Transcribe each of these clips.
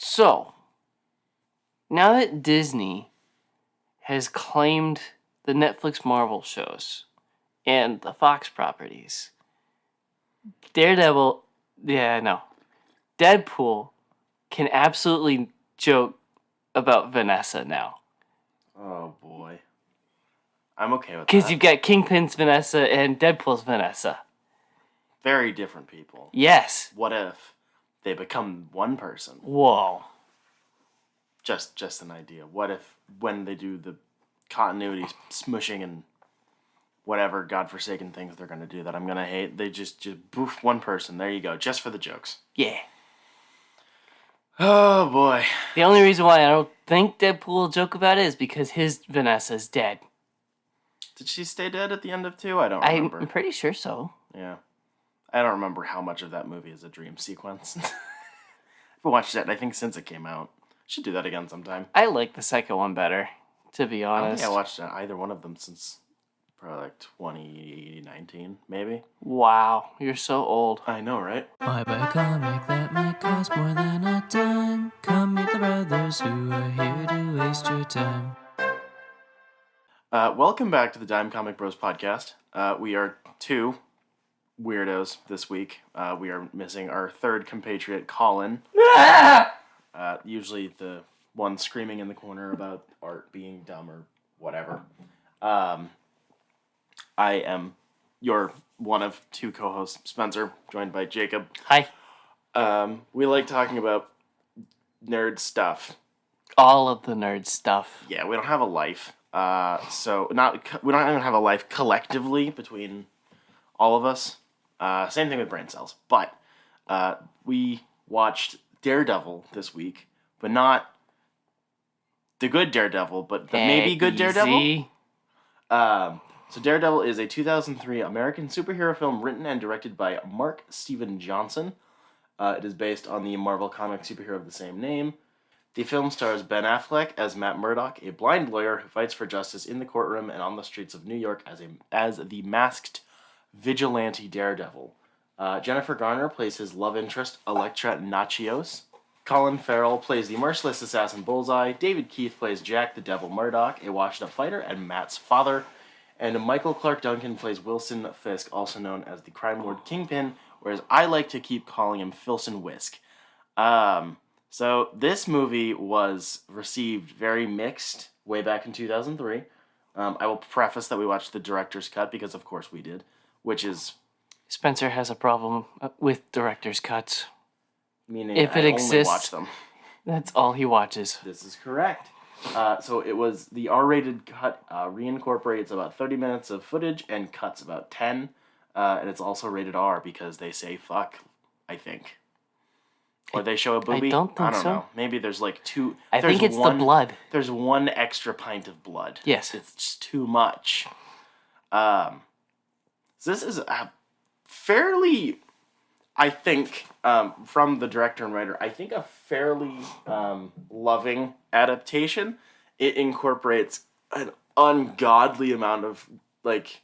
So, now that Disney has claimed the Netflix Marvel shows and the Fox properties, Daredevil, Deadpool can absolutely joke about Vanessa now. Oh, boy. I'm okay with that. Because you've got Kingpin's Vanessa and Deadpool's Vanessa. Very different people. Yes. What if they become one person? Whoa. Just an idea. What if when they do the continuity smushing and whatever godforsaken things they're going to do that I'm going to hate, they just boof one person. There you go. Just for the jokes. Yeah. Oh, boy. The only reason why I don't think Deadpool will joke about it is because his Vanessa's dead. Did she stay dead at the end of 2? I don't remember. I'm pretty sure so. Yeah. I don't remember how much of that movie is a dream sequence. I've watched that, I think, since it came out. Should do that again sometime. I like the second one better, to be honest. I don't think I watched either one of them since probably like 2019, maybe. Wow, you're so old. I know, right? Why buy a comic that might cost more than a dime? Come meet the brothers who are here to waste your time. Welcome back to the Dime Comic Bros podcast. We are 2 weirdos this week. We are missing our third compatriot, Colin. Usually the one screaming in the corner about art being dumb or whatever. I am your one of 2 co-hosts, Spencer, joined by Jacob. Hi. We like talking about nerd stuff. All of the nerd stuff. Yeah, we don't have a life. We don't even have a life collectively between all of us. Same thing with brain cells. But we watched Daredevil this week, but not the good Daredevil, but the maybe good Daredevil. So Daredevil is a 2003 American superhero film written and directed by Mark Steven Johnson. It is based on the Marvel Comics superhero of the same name. The film stars Ben Affleck as Matt Murdock, a blind lawyer who fights for justice in the courtroom and on the streets of New York as the masked vigilante Daredevil. Jennifer Garner plays his love interest, Elektra Natchios. Colin Farrell plays the merciless assassin Bullseye. David Keith plays Jack the Devil Murdoch, a washed-up fighter and Matt's father. And Michael Clark Duncan plays Wilson Fisk, also known as the crime lord Kingpin, whereas I like to keep calling him Filson Whisk. So this movie was received very mixed way back in 2003. I will preface that we watched the director's cut because, of course, we did, which is... Spencer has a problem with director's cuts. Meaning if it I exists, only watch them. That's all he watches. This is correct. So it was the R-rated cut, reincorporates about 30 minutes of footage and cuts about 10. And it's also rated R because they say fuck, I think. Or they show a booby. I don't think so. I don't know. Maybe there's like 2... I think it's the blood. There's 1 extra pint of blood. Yes. It's just too much. So this is a fairly... I think, from the director and writer, I think a fairly loving adaptation. It incorporates an ungodly amount of, like,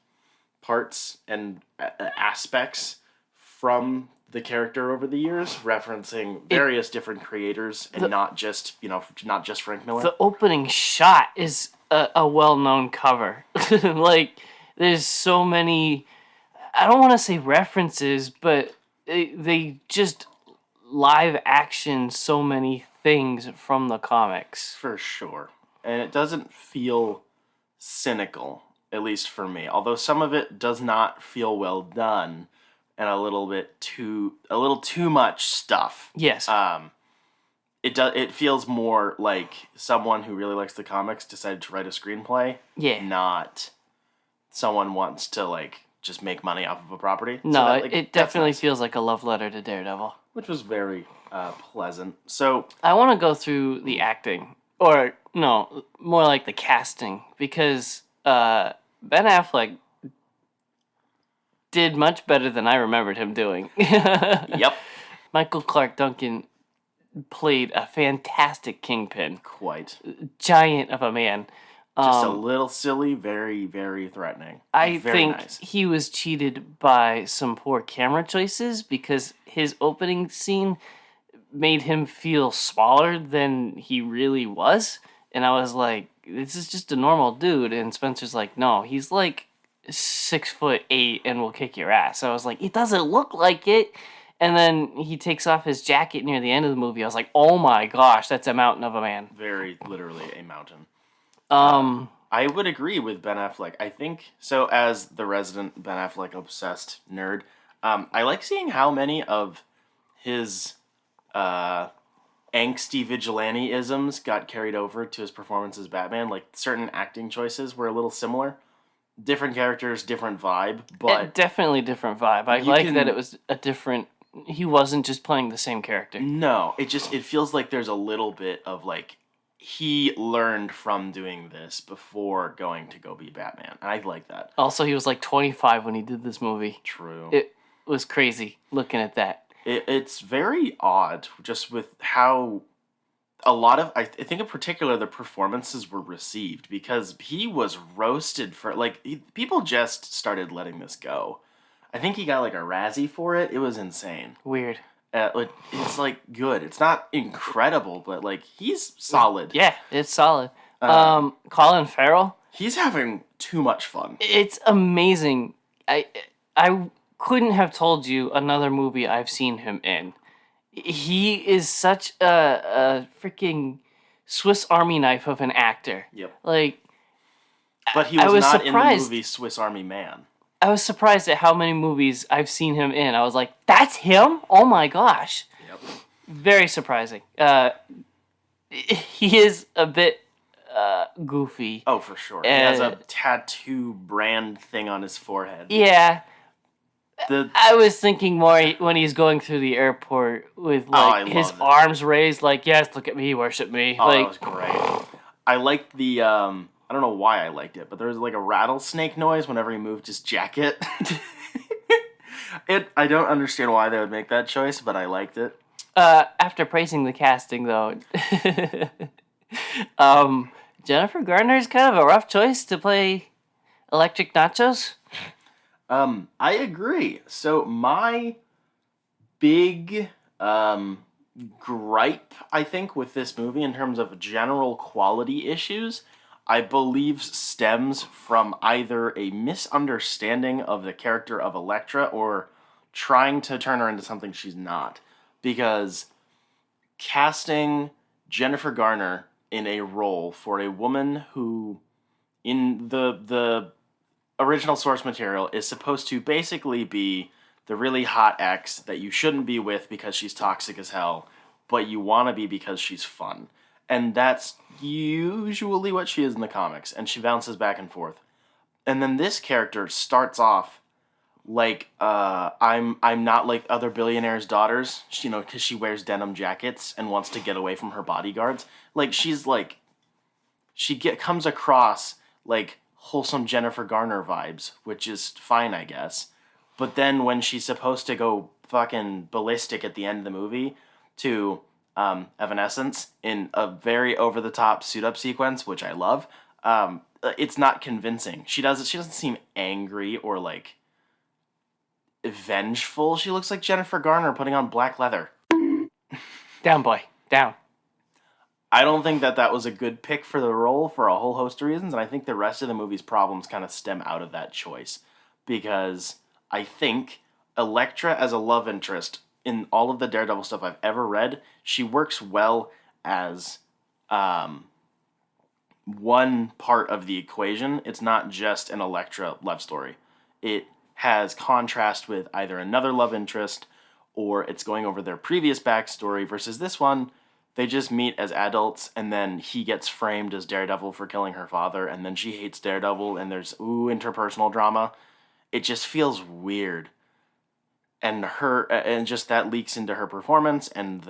parts and aspects from the character over the years, referencing various different creators and not just Frank Miller. The opening shot is a well-known cover. Like, there's so many, I don't want to say references, but... They just live action so many things from the comics. For sure. And it doesn't feel cynical, at least for me. Although some of it does not feel well done and a little too much stuff. Yes. It feels more like someone who really likes the comics decided to write a screenplay. Yeah. Not someone wants to, like, just make money off of a property. No, it definitely feels like a love letter to Daredevil. Which was very pleasant. So I want to go through the acting. Or, no, more like the casting. Because Ben Affleck did much better than I remembered him doing. Yep. Michael Clark Duncan played a fantastic Kingpin. Quite. Giant of a man. Just a little silly, very, very threatening. I very think nice. He was cheated by some poor camera choices because his opening scene made him feel smaller than he really was. And I was like, this is just a normal dude. And Spencer's like, no, he's like 6'8" and will kick your ass. So I was like, it doesn't look like it. And then he takes off his jacket near the end of the movie. I was like, oh my gosh, that's a mountain of a man. Very literally a mountain. Um, I would agree with Ben Affleck. I think so. As the resident Ben Affleck obsessed nerd, I like seeing how many of his angsty vigilante-isms got carried over to his performance as Batman. Like certain acting choices were a little similar, different characters, different vibe, but definitely different vibe. I you like can- that it was a different. He wasn't just playing the same character. no, it feels like there's a little bit of like he learned from doing this before going to go be Batman. And I like that. Also, he was like 25 when he did this movie. True. It was crazy looking at that. It's very odd just with how a lot of I think in particular the performances were received, because he was roasted for people just started letting this go. I think he got like a Razzie for it. It was insane. Weird. It's like good. It's not incredible, but like he's solid. Yeah, it's solid. Colin Farrell. He's having too much fun. It's amazing. I couldn't have told you another movie I've seen him in. He is such a freaking Swiss Army knife of an actor. Yep. Like, But he I was was not in the surprised. movie Swiss Army Man. I was surprised at how many movies I've seen him in. I was like, that's him? Oh my gosh. Yep. Very surprising. He is a bit goofy. Oh, for sure. He has a tattoo brand thing on his forehead. Yeah. The I was thinking more when he's going through the airport with I his love that. arms raised, like, yes, look at me, worship me. Oh, like, that was great. I liked the I don't know why I liked it, but there was like a rattlesnake noise whenever he moved his jacket. I don't understand why they would make that choice, but I liked it. after praising the casting, though, Jennifer Garner's kind of a rough choice to play Electric Nachos. I agree. So my big gripe, I think, with this movie in terms of general quality issues, I believe stems from either a misunderstanding of the character of Elektra or trying to turn her into something she's not. Because casting Jennifer Garner in a role for a woman who, in the original source material, is supposed to basically be the really hot ex that you shouldn't be with because she's toxic as hell, but you want to be because she's fun. And that's usually what she is in the comics, and she bounces back and forth. And then this character starts off like I'm not like other billionaires' daughters, you know, because she wears denim jackets and wants to get away from her bodyguards. Like she's like comes across like wholesome Jennifer Garner vibes, which is fine, I guess. But then when she's supposed to go fucking ballistic at the end of the movie to Evanescence in a very over-the-top suit-up sequence, which I love, it's not convincing. She doesn't seem angry or like vengeful. She looks like Jennifer Garner putting on black leather. Down, boy. Down. I don't think that was a good pick for the role for a whole host of reasons, and I think the rest of the movie's problems kind of stem out of that choice. Because I think Elektra as a love interest, in all of the Daredevil stuff I've ever read, she works well as one part of the equation. It's not just an Elektra love story. It has contrast with either another love interest or it's going over their previous backstory versus this one. They just meet as adults, and then he gets framed as Daredevil for killing her father, and then she hates Daredevil, and there's interpersonal drama. It just feels weird. And just that leaks into her performance and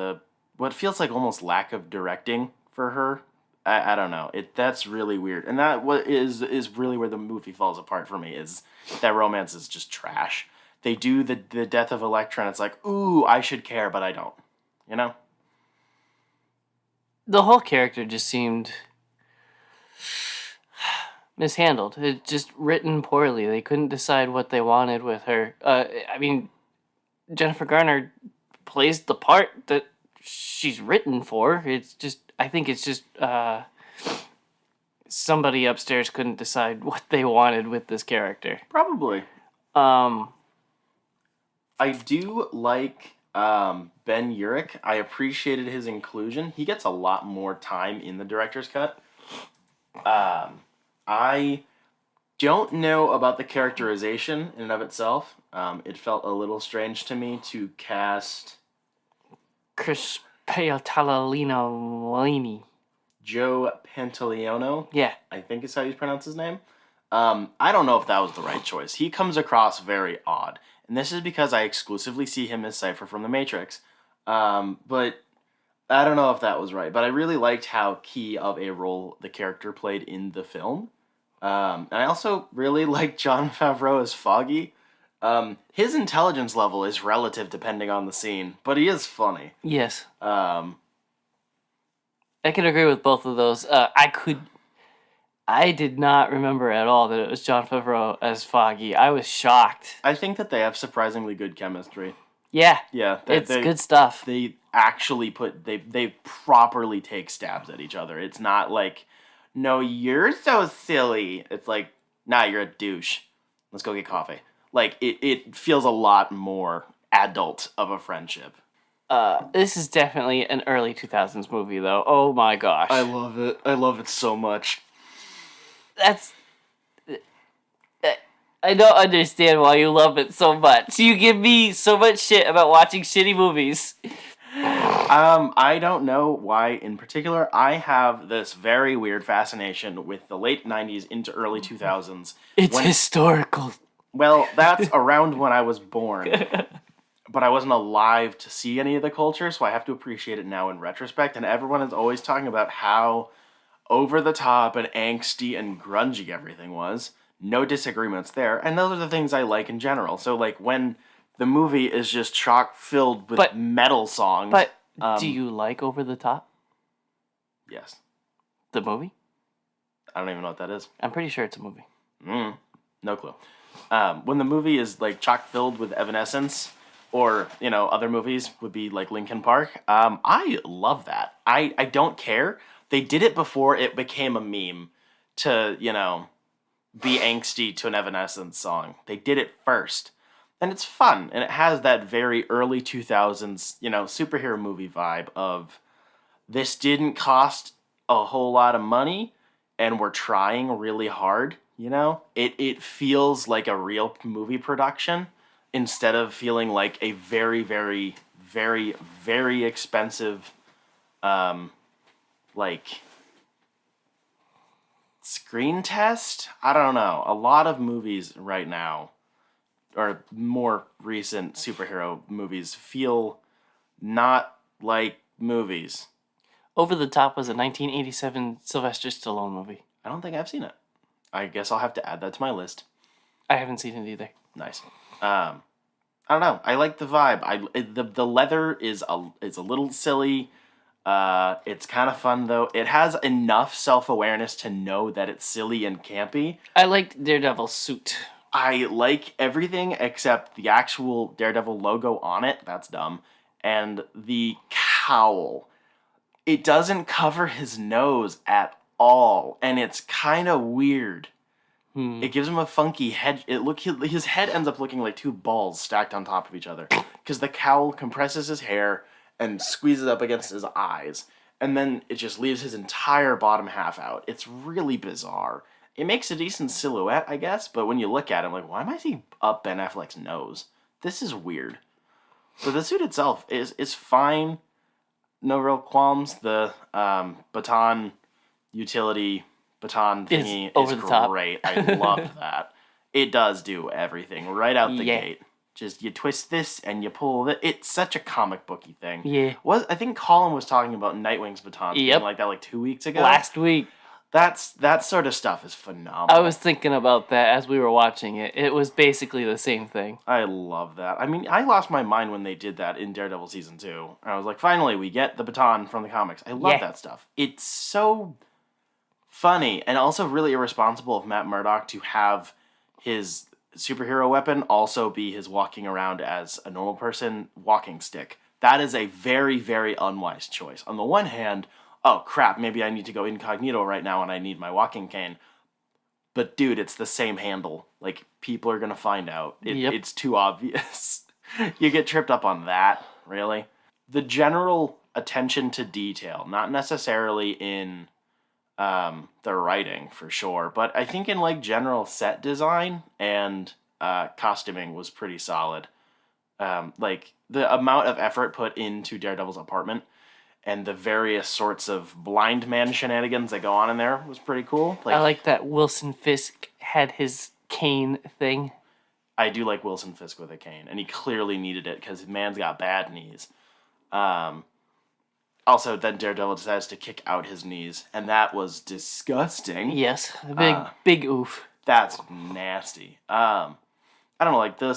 what feels like almost lack of directing for her. I don't know. That's really weird. And that is really where the movie falls apart for me, is that romance is just trash. They do the death of Elektra and it's like, ooh, I should care, but I don't. You know? The whole character just seemed mishandled. It just written poorly. They couldn't decide what they wanted with her. I mean, Jennifer Garner plays the part that she's written for. I think it's just somebody upstairs couldn't decide what they wanted with this character. Probably. Um, I do like Ben Urich. I appreciated his inclusion. He gets a lot more time in the director's cut. I don't know about the characterization in and of itself. It felt a little strange to me to cast Chris Paotalalini. Joe Pantoliano. Yeah. I think is how you pronounce his name. I don't know if that was the right choice. He comes across very odd. And this is because I exclusively see him as Cypher from The Matrix. But I don't know if that was right. But I really liked how key of a role the character played in the film. And I also really liked Jon Favreau as Foggy. His intelligence level is relative depending on the scene, but he is funny. Yes. I can agree with both of those. I did not remember at all that it was Jon Favreau as Foggy. I was shocked. I think that they have surprisingly good chemistry. Yeah. Yeah. It's good stuff. They actually they properly take stabs at each other. It's not like, no, you're so silly. It's like, nah, you're a douche. Let's go get coffee. Like, it feels a lot more adult of a friendship. This is definitely an early 2000s movie, though. Oh my gosh. I love it. I love it so much. I don't understand why you love it so much. You give me so much shit about watching shitty movies. I don't know why in particular. I have this very weird fascination with the late 90s into early 2000s. It's historical. Well, that's around when I was born. But I wasn't alive to see any of the culture, so I have to appreciate it now in retrospect. And everyone is always talking about how over the top and angsty and grungy everything was. No disagreements there. And those are the things I like in general. So, like, when the movie is just chock filled with metal songs. But do you like Over the Top? Yes. The movie? I don't even know what that is. I'm pretty sure it's a movie. No clue. When the movie is, like, chock filled with Evanescence, or, you know, other movies would be like Linkin Park, I love that. I don't care. They did it before it became a meme to, you know, be angsty to an Evanescence song. They did it first. And it's fun. And it has that very early 2000s, you know, superhero movie vibe of this didn't cost a whole lot of money and we're trying really hard, you know? It feels like a real movie production instead of feeling like a very, very, very, very expensive, like, screen test? I don't know. A lot of movies right now, or more recent superhero movies, feel not like movies. Over the Top was a 1987 Sylvester Stallone movie. I don't think I've seen it. I guess I'll have to add that to my list. I haven't seen it either. Nice. I don't know. I like the vibe. The leather is a little silly. It's kind of fun though. It has enough self-awareness to know that it's silly and campy. I liked Daredevil's suit. I like everything except the actual Daredevil logo on it. That's dumb. And the cowl. It doesn't cover his nose at all, and it's kind of weird. It gives him a funky head. His head ends up looking like two balls stacked on top of each other because the cowl compresses his hair and squeezes up against his eyes, and then it just leaves his entire bottom half out. It's really bizarre. It makes a decent silhouette, I guess, but when you look at him, like, why am I seeing up Ben Affleck's nose? This is weird. So the suit itself is fine. No real qualms. The baton utility baton thingy is great. I love that. It does do everything right out the gate. Just you twist this and you pull it. It's such a comic booky thing. Yeah. I think Colin was talking about Nightwing's baton being like that like 2 weeks ago. Last week. That sort of stuff is phenomenal. I was thinking about that as we were watching it. It was basically the same thing. I love that. I mean, I lost my mind when they did that in Daredevil Season 2. I was like, finally, we get the baton from the comics. I love that stuff. It's so funny and also really irresponsible of Matt Murdock to have his superhero weapon also be his walking around as a normal person walking stick. That is a very, very unwise choice. On the one hand, oh crap, maybe I need to go incognito right now and I need my walking cane. But dude, it's the same handle. Like, people are gonna find out. It's too obvious. You get tripped up on that, really. The general attention to detail, not necessarily in the writing for sure, but I think in like general set design and costuming was pretty solid. Like the amount of effort put into Daredevil's apartment and the various sorts of blind man shenanigans that go on in there was pretty cool. I like that Wilson Fisk had his cane thing. I do like Wilson Fisk with a cane, and he clearly needed it because man's got bad knees. Also, then Daredevil decides to kick out his knees, and that was disgusting. Yes, a big oof. That's nasty. I don't know, like the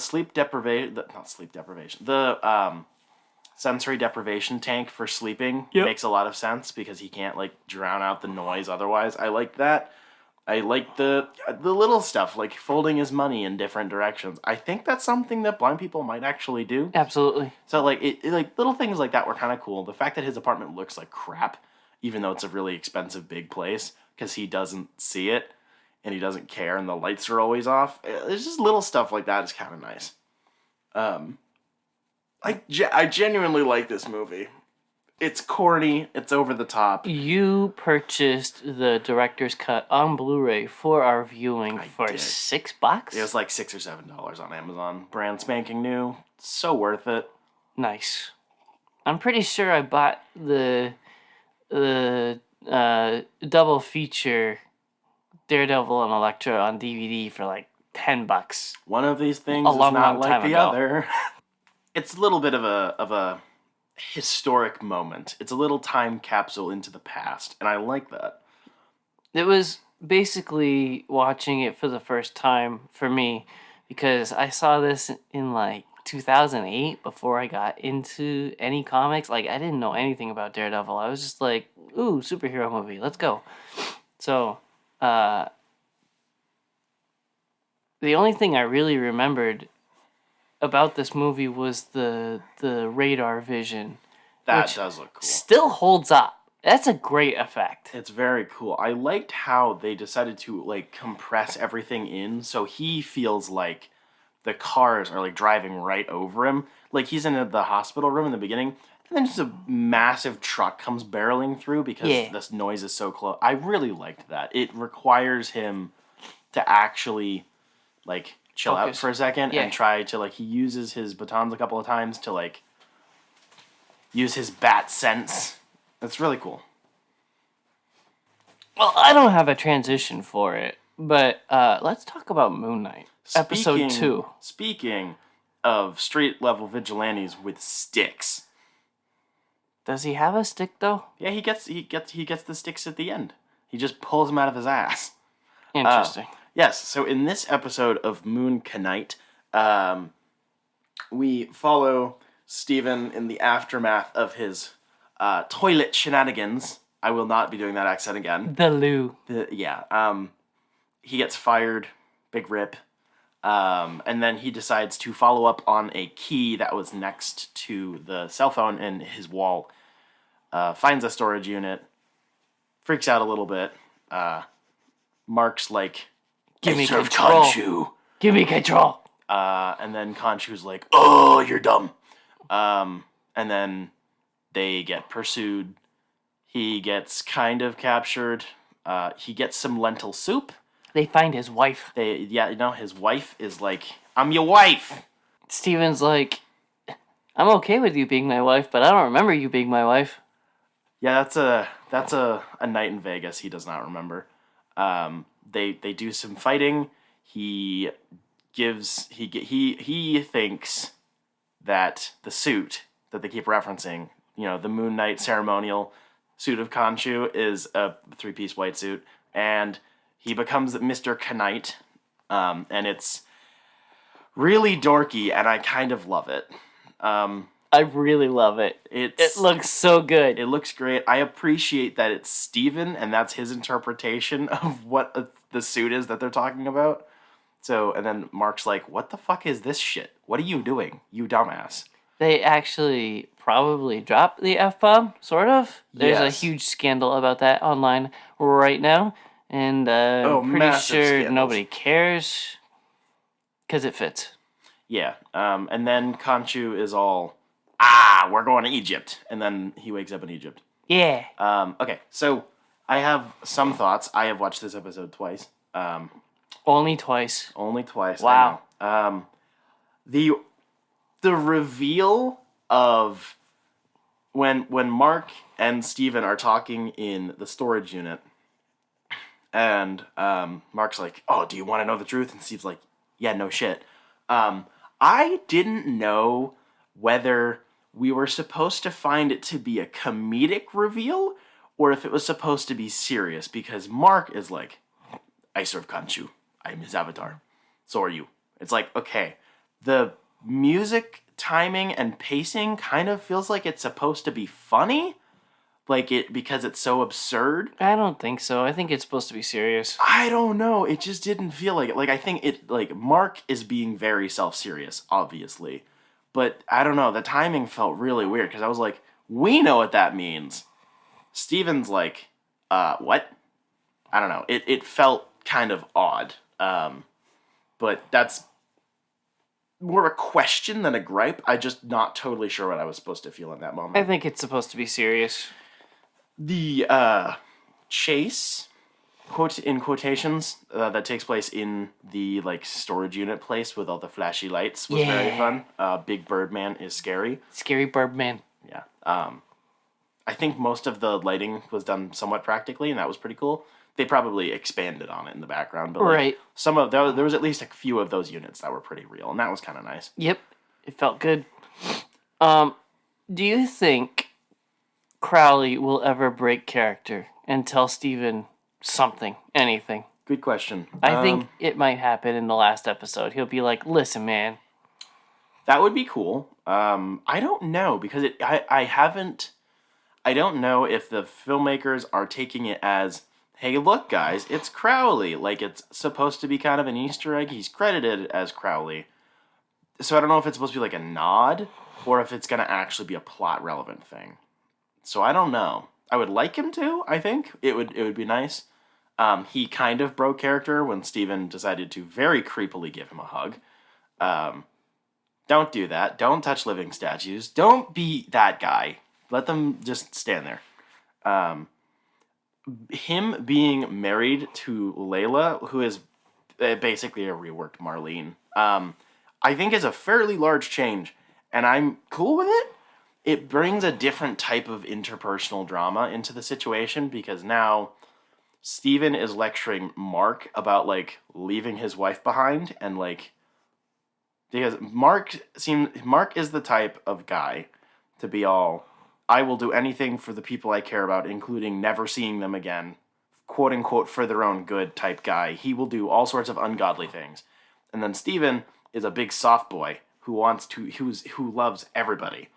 sensory deprivation tank for sleeping makes a lot of sense because he can't like drown out the noise otherwise. I like that. I like the little stuff, like folding his money in different directions. I think that's something that blind people might actually do. Absolutely. So like like little things like that were kind of cool. The fact that his apartment looks like crap, even though it's a really expensive big place, because he doesn't see it and he doesn't care, and the lights are always off. There's just little stuff like that is kind of nice. I genuinely like this movie. It's corny. It's over the top. You purchased the director's cut on Blu-ray for our viewing for did. $6? It was like $6 or $7 on Amazon. Brand spanking new. So worth it. Nice. I'm pretty sure I bought the double feature Daredevil and Elektra on DVD for like $10. One of these things A is long, not long like time the ago. other. It's a little bit of a historic moment. It's a little time capsule into the past, and I like that. It was basically watching it for the first time for me because I saw this in like 2008 before I got into any comics. Like, I didn't know anything about Daredevil. I was just like, ooh, superhero movie, let's go. So, the only thing I really remembered about this movie was the radar vision. That does look cool. Still holds up. That's a great effect. It's very cool. I liked how they decided to like compress everything in so he feels like the cars are like driving right over him. Like he's in the hospital room in the beginning, and then just a massive truck comes barreling through because this noise is so close. I really liked that. It requires him to actually like chill out for a second and try to like, he uses his batons a couple of times to like use his bat sense. It's really cool. Well, I don't have a transition for it, but let's talk about Moon Knight. Episode 2. Speaking of street level vigilantes with sticks. Does he have a stick though? Yeah, he gets the sticks at the end. He just pulls them out of his ass. Interesting. Yes, so in this episode of Moon Knight, we follow Steven in the aftermath of his toilet shenanigans. I will not be doing that accent again. The loo. He gets fired, big rip, and then he decides to follow up on a key that was next to the cell phone in his wall. Finds a storage unit, freaks out a little bit. Mark's like, Give me control. Khonshu. Give me control. And then Khonshu's like, oh, you're dumb. And then they get pursued. He gets kind of captured. He gets some lentil soup. They find his wife. His wife is like, I'm your wife. Steven's like, I'm okay with you being my wife, but I don't remember you being my wife. Yeah, that's a night in Vegas he does not remember. They do some fighting. He thinks that the suit that they keep referencing, the Moon Knight ceremonial suit of Khonshu, is a 3-piece white suit, and he becomes Mr. Knight, and it's really dorky, and I kind of love it. I really love it. It looks so good. It looks great. I appreciate that it's Steven, and that's his interpretation of what the suit is that they're talking about. So, and then Mark's like, what the fuck is this shit? What are you doing, you dumbass? They actually probably dropped the F-bomb, sort of. There's a Yes. huge scandal about that online right now, and Oh, I'm pretty massive sure scandals. nobody cares because it fits. Yeah. And then Khonshu is all, we're going to Egypt. And then he wakes up in Egypt. Yeah. Okay, so I have some thoughts. I have watched this episode twice. Only twice. Only twice. Wow. I know. The reveal of when Mark and Steven are talking in the storage unit, and Mark's like, "Oh, do you want to know the truth?" And Steve's like, "Yeah, no shit." I didn't know whether we were supposed to find it to be a comedic reveal or if it was supposed to be serious, because Mark is like, "I serve Khonshu. I'm his avatar. So are you." It's like, okay, the music timing and pacing kind of feels like it's supposed to be funny, like it because it's so absurd. I don't think so. I think it's supposed to be serious. I don't know. It just didn't feel like it. Like, I think it, like, Mark is being very self-serious, obviously. But I don't know. The timing felt really weird because I was like, we know what that means. Steven's like, what? I don't know. It felt kind of odd. But that's more of a question than a gripe. I'm just not totally sure what I was supposed to feel in that moment. I think it's supposed to be serious. The chase, quote in quotations, that takes place in the like storage unit place with all the flashy lights was very Yeah. fun. Big Birdman is scary. Scary Birdman. Yeah. I think most of the lighting was done somewhat practically, and that was pretty cool. They probably expanded on it in the background, but like, Right. some of there was at least a few of those units that were pretty real, and that was kind of nice. Yep. It felt good. Do you think Crowley will ever break character and tell Steven something, anything? Good question. I think it might happen in the last episode. He'll be like, "Listen, man." That would be cool. I don't know because I don't know if the filmmakers are taking it as, hey, look, guys, it's Crowley. Like, it's supposed to be kind of an Easter egg. He's credited as Crowley. So I don't know if it's supposed to be like a nod or if it's going to actually be a plot relevant thing. So I don't know. I would like him to, I think. It would be nice. He kind of broke character when Steven decided to very creepily give him a hug. Don't do that. Don't touch living statues. Don't be that guy. Let them just stand there. Him being married to Layla, who is basically a reworked Marlene, I think is a fairly large change, and I'm cool with it. It brings a different type of interpersonal drama into the situation because now Steven is lecturing Mark about like leaving his wife behind and like because Mark is the type of guy to be all, I will do anything for the people I care about, including never seeing them again, quote unquote, for their own good type guy. He will do all sorts of ungodly things. And then Steven is a big soft boy who loves everybody,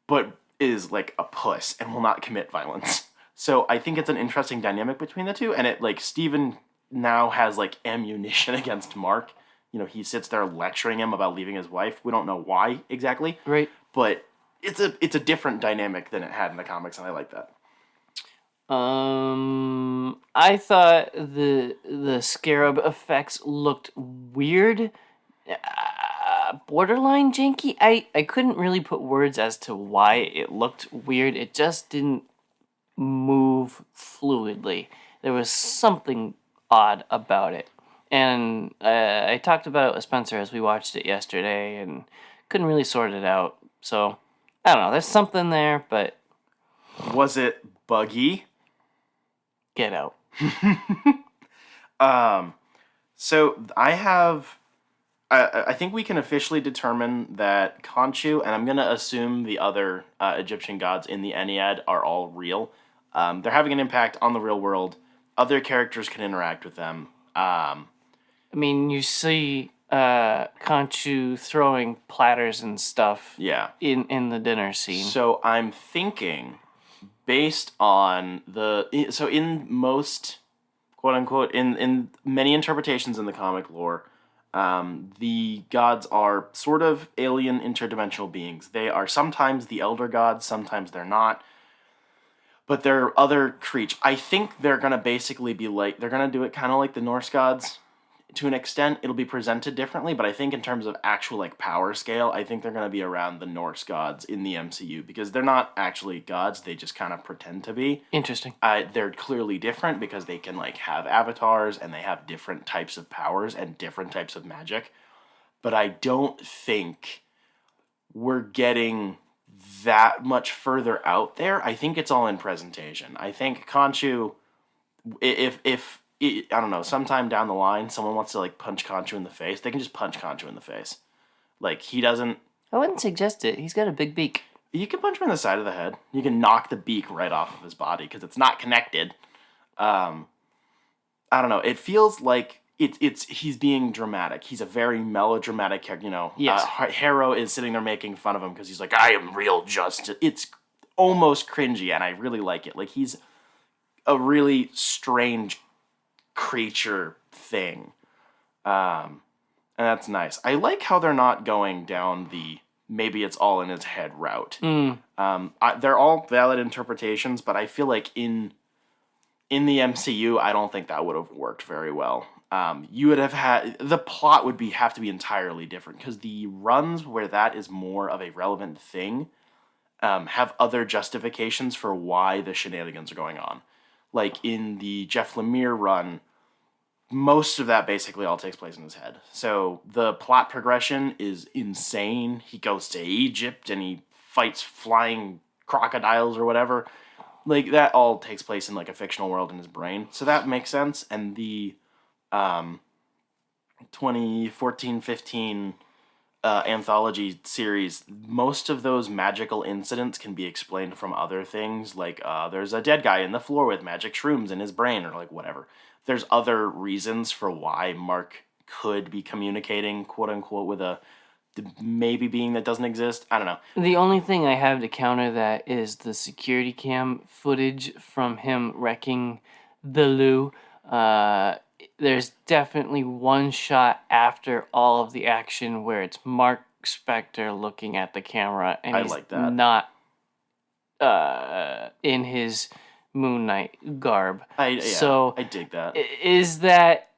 but is like a puss and will not commit violence. So I think it's an interesting dynamic between the two, and it like Steven now has like ammunition against Mark. You know, he sits there lecturing him about leaving his wife. We don't know why exactly. Right. But it's a different dynamic than it had in the comics, and I like that. I thought the scarab effects looked weird, borderline janky. I couldn't really put words as to why it looked weird. It just didn't move fluidly. There was something odd about it. And I talked about it with Spencer as we watched it yesterday and couldn't really sort it out. So, I don't know. There's something there, but Was it buggy? get out. So I think we can officially determine that Khonshu, and I'm going to assume the other Egyptian gods in the Ennead are all real. They're having an impact on the real world. Other characters can interact with them. I mean, you see Khonshu throwing platters and stuff Yeah. in the dinner scene. So I'm thinking, based on in most, quote unquote, in many interpretations in the comic lore, The gods are sort of alien interdimensional beings. They are sometimes the elder gods, sometimes they're not. But they're other creatures. I think they're going to basically be like, they're going to do it kind of like the Norse gods to an extent. It'll be presented differently, but I think in terms of actual like power scale, I think they're going to be around the Norse gods in the MCU because they're not actually gods. They just kind of pretend to be. Interesting. They're clearly different because they can like have avatars and they have different types of powers and different types of magic. But I don't think we're getting that much further out there. I think it's all in presentation. I think Khonshu, if I don't know, sometime down the line, someone wants to like punch Khonshu in the face, they can just punch Khonshu in the face. Like he doesn't. I wouldn't suggest it. He's got a big beak. You can punch him in the side of the head. You can knock the beak right off of his body because it's not connected. I don't know. It feels like it's he's being dramatic. He's a very melodramatic character. You know, Yes. Harrow is sitting there making fun of him because he's like, "I am real justice." It's almost cringy, and I really like it. Like he's a really strange creature thing, and that's nice. I like how they're not going down the maybe it's all in his head route. They're all valid interpretations, but I feel like in the MCU, I don't think that would have worked very well. You would have had the plot would have to be entirely different because the runs where that is more of a relevant thing have other justifications for why the shenanigans are going on. Like in the Jeff Lemire run, most of that basically all takes place in his head. So the plot progression is insane. He goes to Egypt and he fights flying crocodiles or whatever. Like that all takes place in like a fictional world in his brain. So that makes sense. And the 2014-15 anthology series, most of those magical incidents can be explained from other things. Like there's a dead guy in the floor with magic shrooms in his brain or like whatever. There's other reasons for why Mark could be communicating, quote unquote, with a maybe being that doesn't exist. I don't know. The only thing I have to counter that is the security cam footage from him wrecking the loo. There's definitely one shot after all of the action where it's Mark Spector looking at the camera and I he's like that. not in his Moon Knight garb. So I dig that. is that,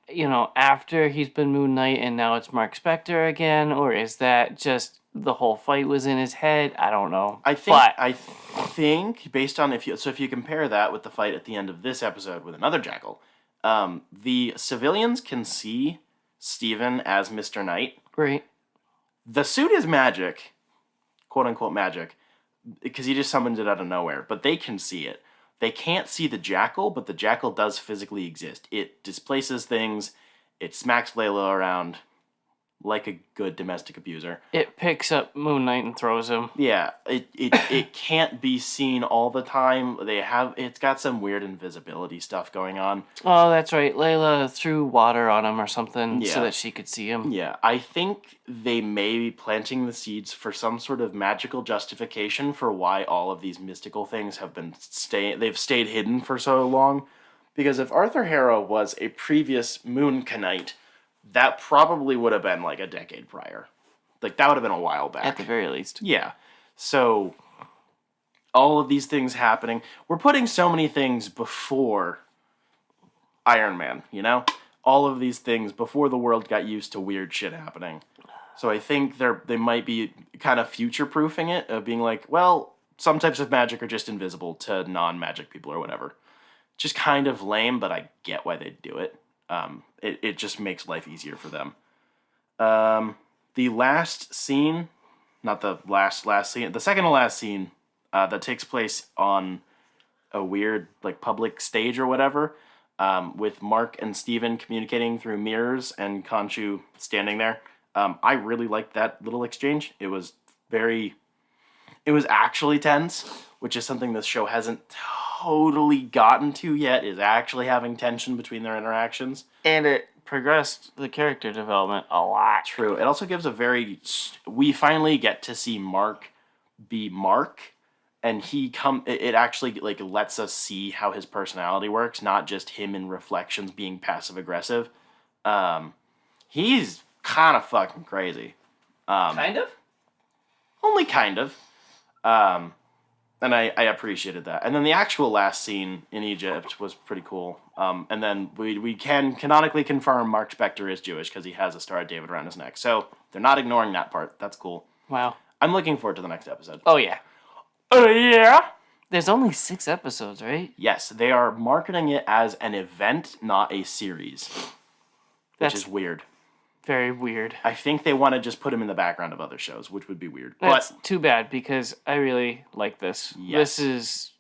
after he's been Moon Knight and now it's Mark Spector again, or is that just the whole fight was in his head? I don't know. I think based on if you compare that with the fight at the end of this episode with another Jackal, the civilians can see Steven as Mr. Knight. Right. The suit is magic, quote unquote magic, because he just summoned it out of nowhere, but they can see it. They can't see the Jackal, but the Jackal does physically exist. It displaces things. It smacks Layla around like a good domestic abuser. It picks up Moon Knight and throws him. Yeah, it can't be seen all the time. It's got some weird invisibility stuff going on. Oh, that's right. Layla threw water on him or something so that she could see him. Yeah, I think they may be planting the seeds for some sort of magical justification for why all of these mystical things have been they've stayed hidden for so long. Because if Arthur Harrow was a previous Moon Knight, that probably would have been like a decade prior. Like that would have been a while back. At the very least. Yeah. So all of these things happening, we're putting so many things before Iron Man, all of these things before the world got used to weird shit happening. So I think they might be kind of future-proofing it, of being like, well, some types of magic are just invisible to non-magic people or whatever. Just kind of lame, but I get why they do it. It just makes life easier for them. The last scene, not the last scene, the second to last scene that takes place on a weird like public stage or whatever, with Mark and Steven communicating through mirrors and Khonshu standing there. I really liked that little exchange. It was actually tense, which is something this show hasn't totally gotten to yet, is actually having tension between their interactions. And it progressed the character development a lot. True. It also gives we finally get to see Mark be Mark, and it actually like lets us see how his personality works, not just him in reflections being passive aggressive. He's kind of fucking crazy. Kind of? Only kind of. And I appreciated that. And then the actual last scene in Egypt was pretty cool. And then we can canonically confirm Mark Spector is Jewish because he has a Star of David around his neck. So they're not ignoring that part. That's cool. Wow. I'm looking forward to the next episode. Oh, yeah. Oh, yeah? There's only 6 episodes, right? Yes, they are marketing it as an event, not a series. Which That's is weird. very weird. I think they want to just put him in the background of other shows, which would be weird. That's But too bad because I really like this. Yes. This is...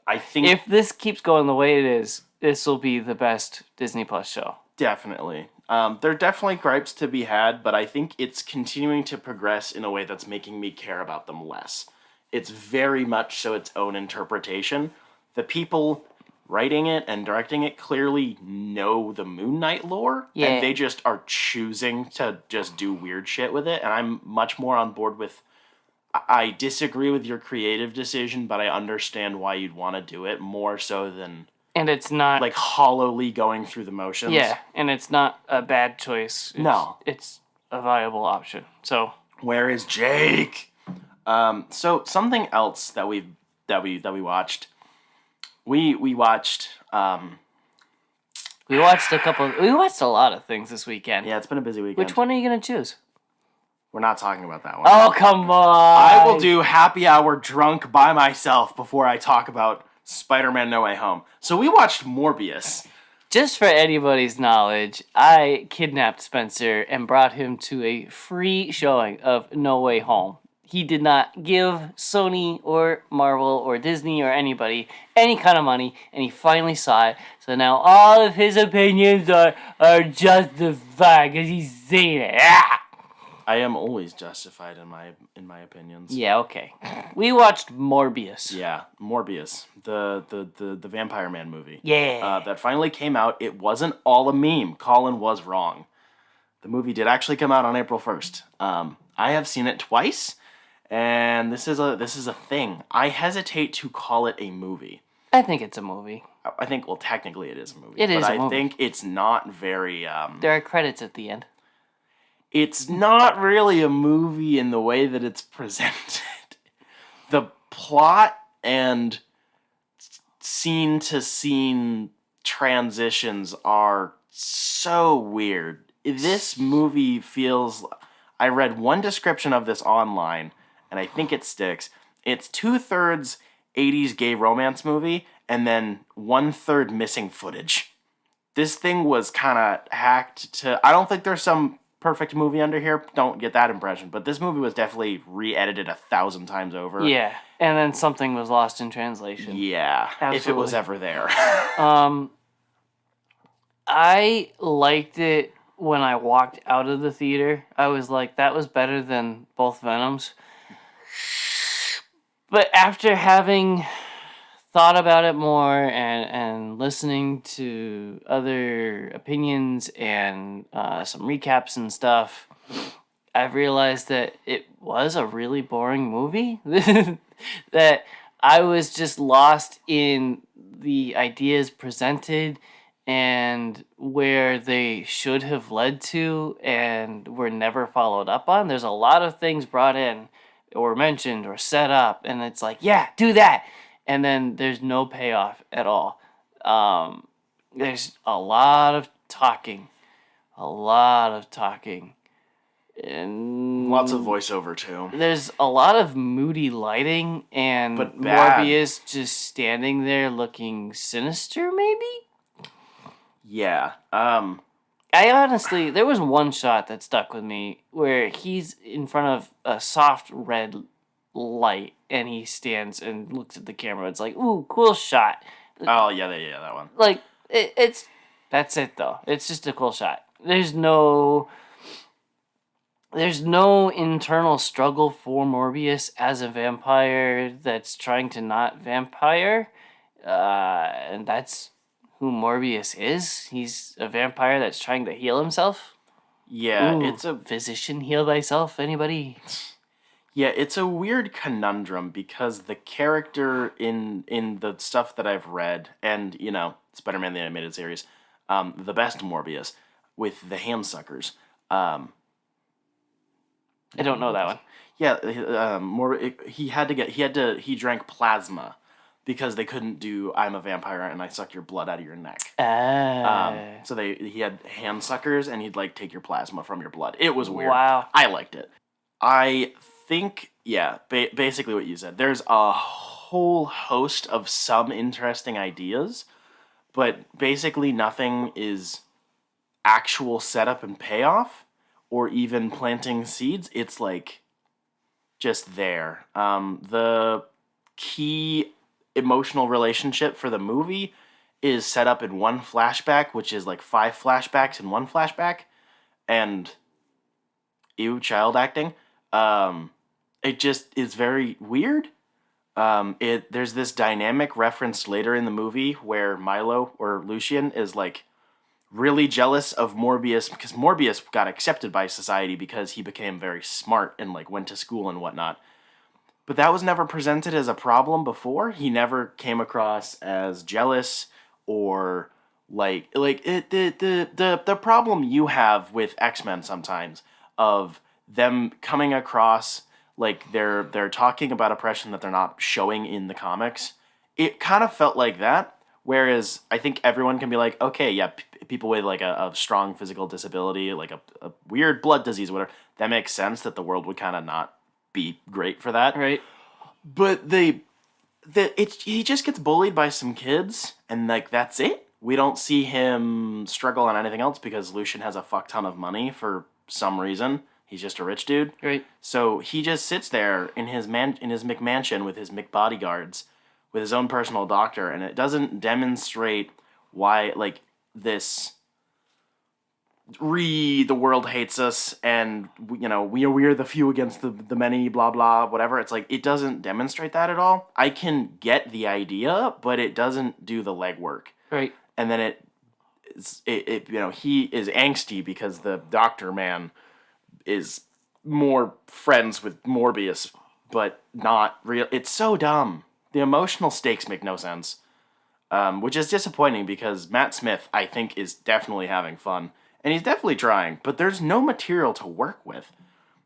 I think If this keeps going the way it is, this will be the best Disney Plus show. definitely. There are definitely gripes to be had, but I think it's continuing to progress in a way that's making me care about them less. It's very much so its own interpretation. The people writing it and directing it clearly know the Moon Knight lore, Yeah. and they just are choosing to just do weird shit with it, and I'm much more on board with... I disagree with your creative decision, but I understand why you'd want to do it more so than... And it's not... like hollowly going through the motions. Yeah, and it's not a bad choice. No. It's a viable option. So... Where is Jake? So something else that we watched. We watched. We watched a lot of things this weekend. Yeah, it's been a busy weekend. Which one are you going to choose? We're not talking about that one. Oh, come on! I will do happy hour drunk by myself before I talk about Spider-Man No Way Home. So we watched Morbius. Just for anybody's knowledge, I kidnapped Spencer and brought him to a free showing of No Way Home. He did not give Sony or Marvel or Disney or anybody any kind of money, and he finally saw it. So now all of his opinions are justified because he's seen it. Ah! I am always justified in my opinions. Yeah, okay. We watched Morbius. Yeah, Morbius, the Vampire Man movie. Yeah. That finally came out. It wasn't all a meme. Colin was wrong. The movie did actually come out on April 1st. I have seen it twice, and this is a thing. I hesitate to call it a movie. I think it's a movie. I think, well, technically it is a movie. It is a But I movie. think it's not very... There are credits at the end. It's not really a movie in the way that it's presented. The plot and scene-to-scene transitions are so weird. This movie feels... I read one description of this online, and I think it sticks. It's 2/3 80s gay romance movie, and then 1/3 missing footage. This thing was kind of hacked to... I don't think there's some perfect movie under here. Don't get that impression. But this movie was definitely re-edited 1,000 times over. Yeah, and then something was lost in translation. Yeah, if it was ever there. I liked it when I walked out of the theater. I was like, that was better than both Venoms. But after having thought about it more and listening to other opinions and some recaps and stuff, I've realized that it was a really boring movie. That I was just lost in the ideas presented and where they should have led to and were never followed up on. There's a lot of things brought in or mentioned or set up, and it's like, yeah, do that. And then there's no payoff at all. There's a lot of talking. And Lots of voiceover, too. there's a lot of moody lighting and But bad. Morbius just standing there looking sinister, maybe? Yeah. I honestly, there was one shot that stuck with me where he's in front of a soft red light and he stands and looks at the camera. It's like, ooh, cool shot. Oh, yeah, that one. Like, it's that's it though. It's just a cool shot. There's no internal struggle for Morbius as a vampire that's trying to not vampire. And that's who Morbius is. He's a vampire that's trying to heal himself. Yeah, Ooh, it's a physician, heal thyself. Anybody? Yeah, it's a weird conundrum because the character in the stuff that I've read, and, Spider-Man the Animated Series, the best Morbius, with the hand suckers, I don't know that one. Yeah, he drank plasma because they couldn't do I'm a vampire and I suck your blood out of your neck. So he had hand suckers and he'd like take your plasma from your blood. It was weird. Wow. I liked it. I think basically what you said. There's a whole host of some interesting ideas, but basically nothing is actual setup and payoff or even planting seeds. It's like just there. The key emotional relationship for the movie is set up in one flashback, which is like 5 flashbacks in one flashback, and child acting. It just is very weird. There's this dynamic referenced later in the movie where Milo or Lucian is like really jealous of Morbius because Morbius got accepted by society because he became very smart and like went to school and whatnot. But that was never presented as a problem before. He never came across as jealous or the problem you have with X-Men sometimes of them coming across like they're talking about oppression that they're not showing in the comics. It kind of felt like that. Whereas I think everyone can be like, okay, yeah, people with like a strong physical disability, like a weird blood disease, whatever, that makes sense that the world would kind of not be great for that. Right. But he just gets bullied by some kids, and like that's it. We don't see him struggle on anything else because Lucian has a fuck ton of money for some reason. He's just a rich dude. Right. So he just sits there in his McMansion with his McBodyguards, with his own personal doctor, and it doesn't demonstrate why like this the world hates us and we're the few against the many, blah blah whatever. It's like it doesn't demonstrate that at all. I can get the idea, but it doesn't do the legwork. Right. And then he is angsty because the doctor man is more friends with Morbius, but not real. It's so dumb. The emotional stakes make no sense, which is disappointing because Matt Smith, I think, is definitely having fun. And he's definitely trying, but there's no material to work with.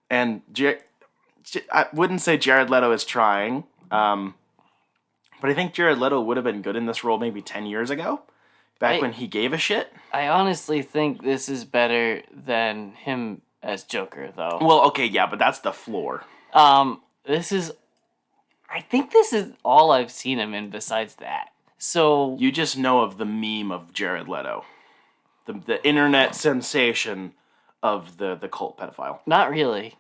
And I wouldn't say Jared Leto is trying, but I think Jared Leto would have been good in this role maybe 10 years ago, when he gave a shit. I honestly think this is better than him as Joker, though. Well, okay, yeah, but that's the floor. I think this is all I've seen him in besides that. So you just know of the meme of Jared Leto. The internet sensation of the cult pedophile. Not really.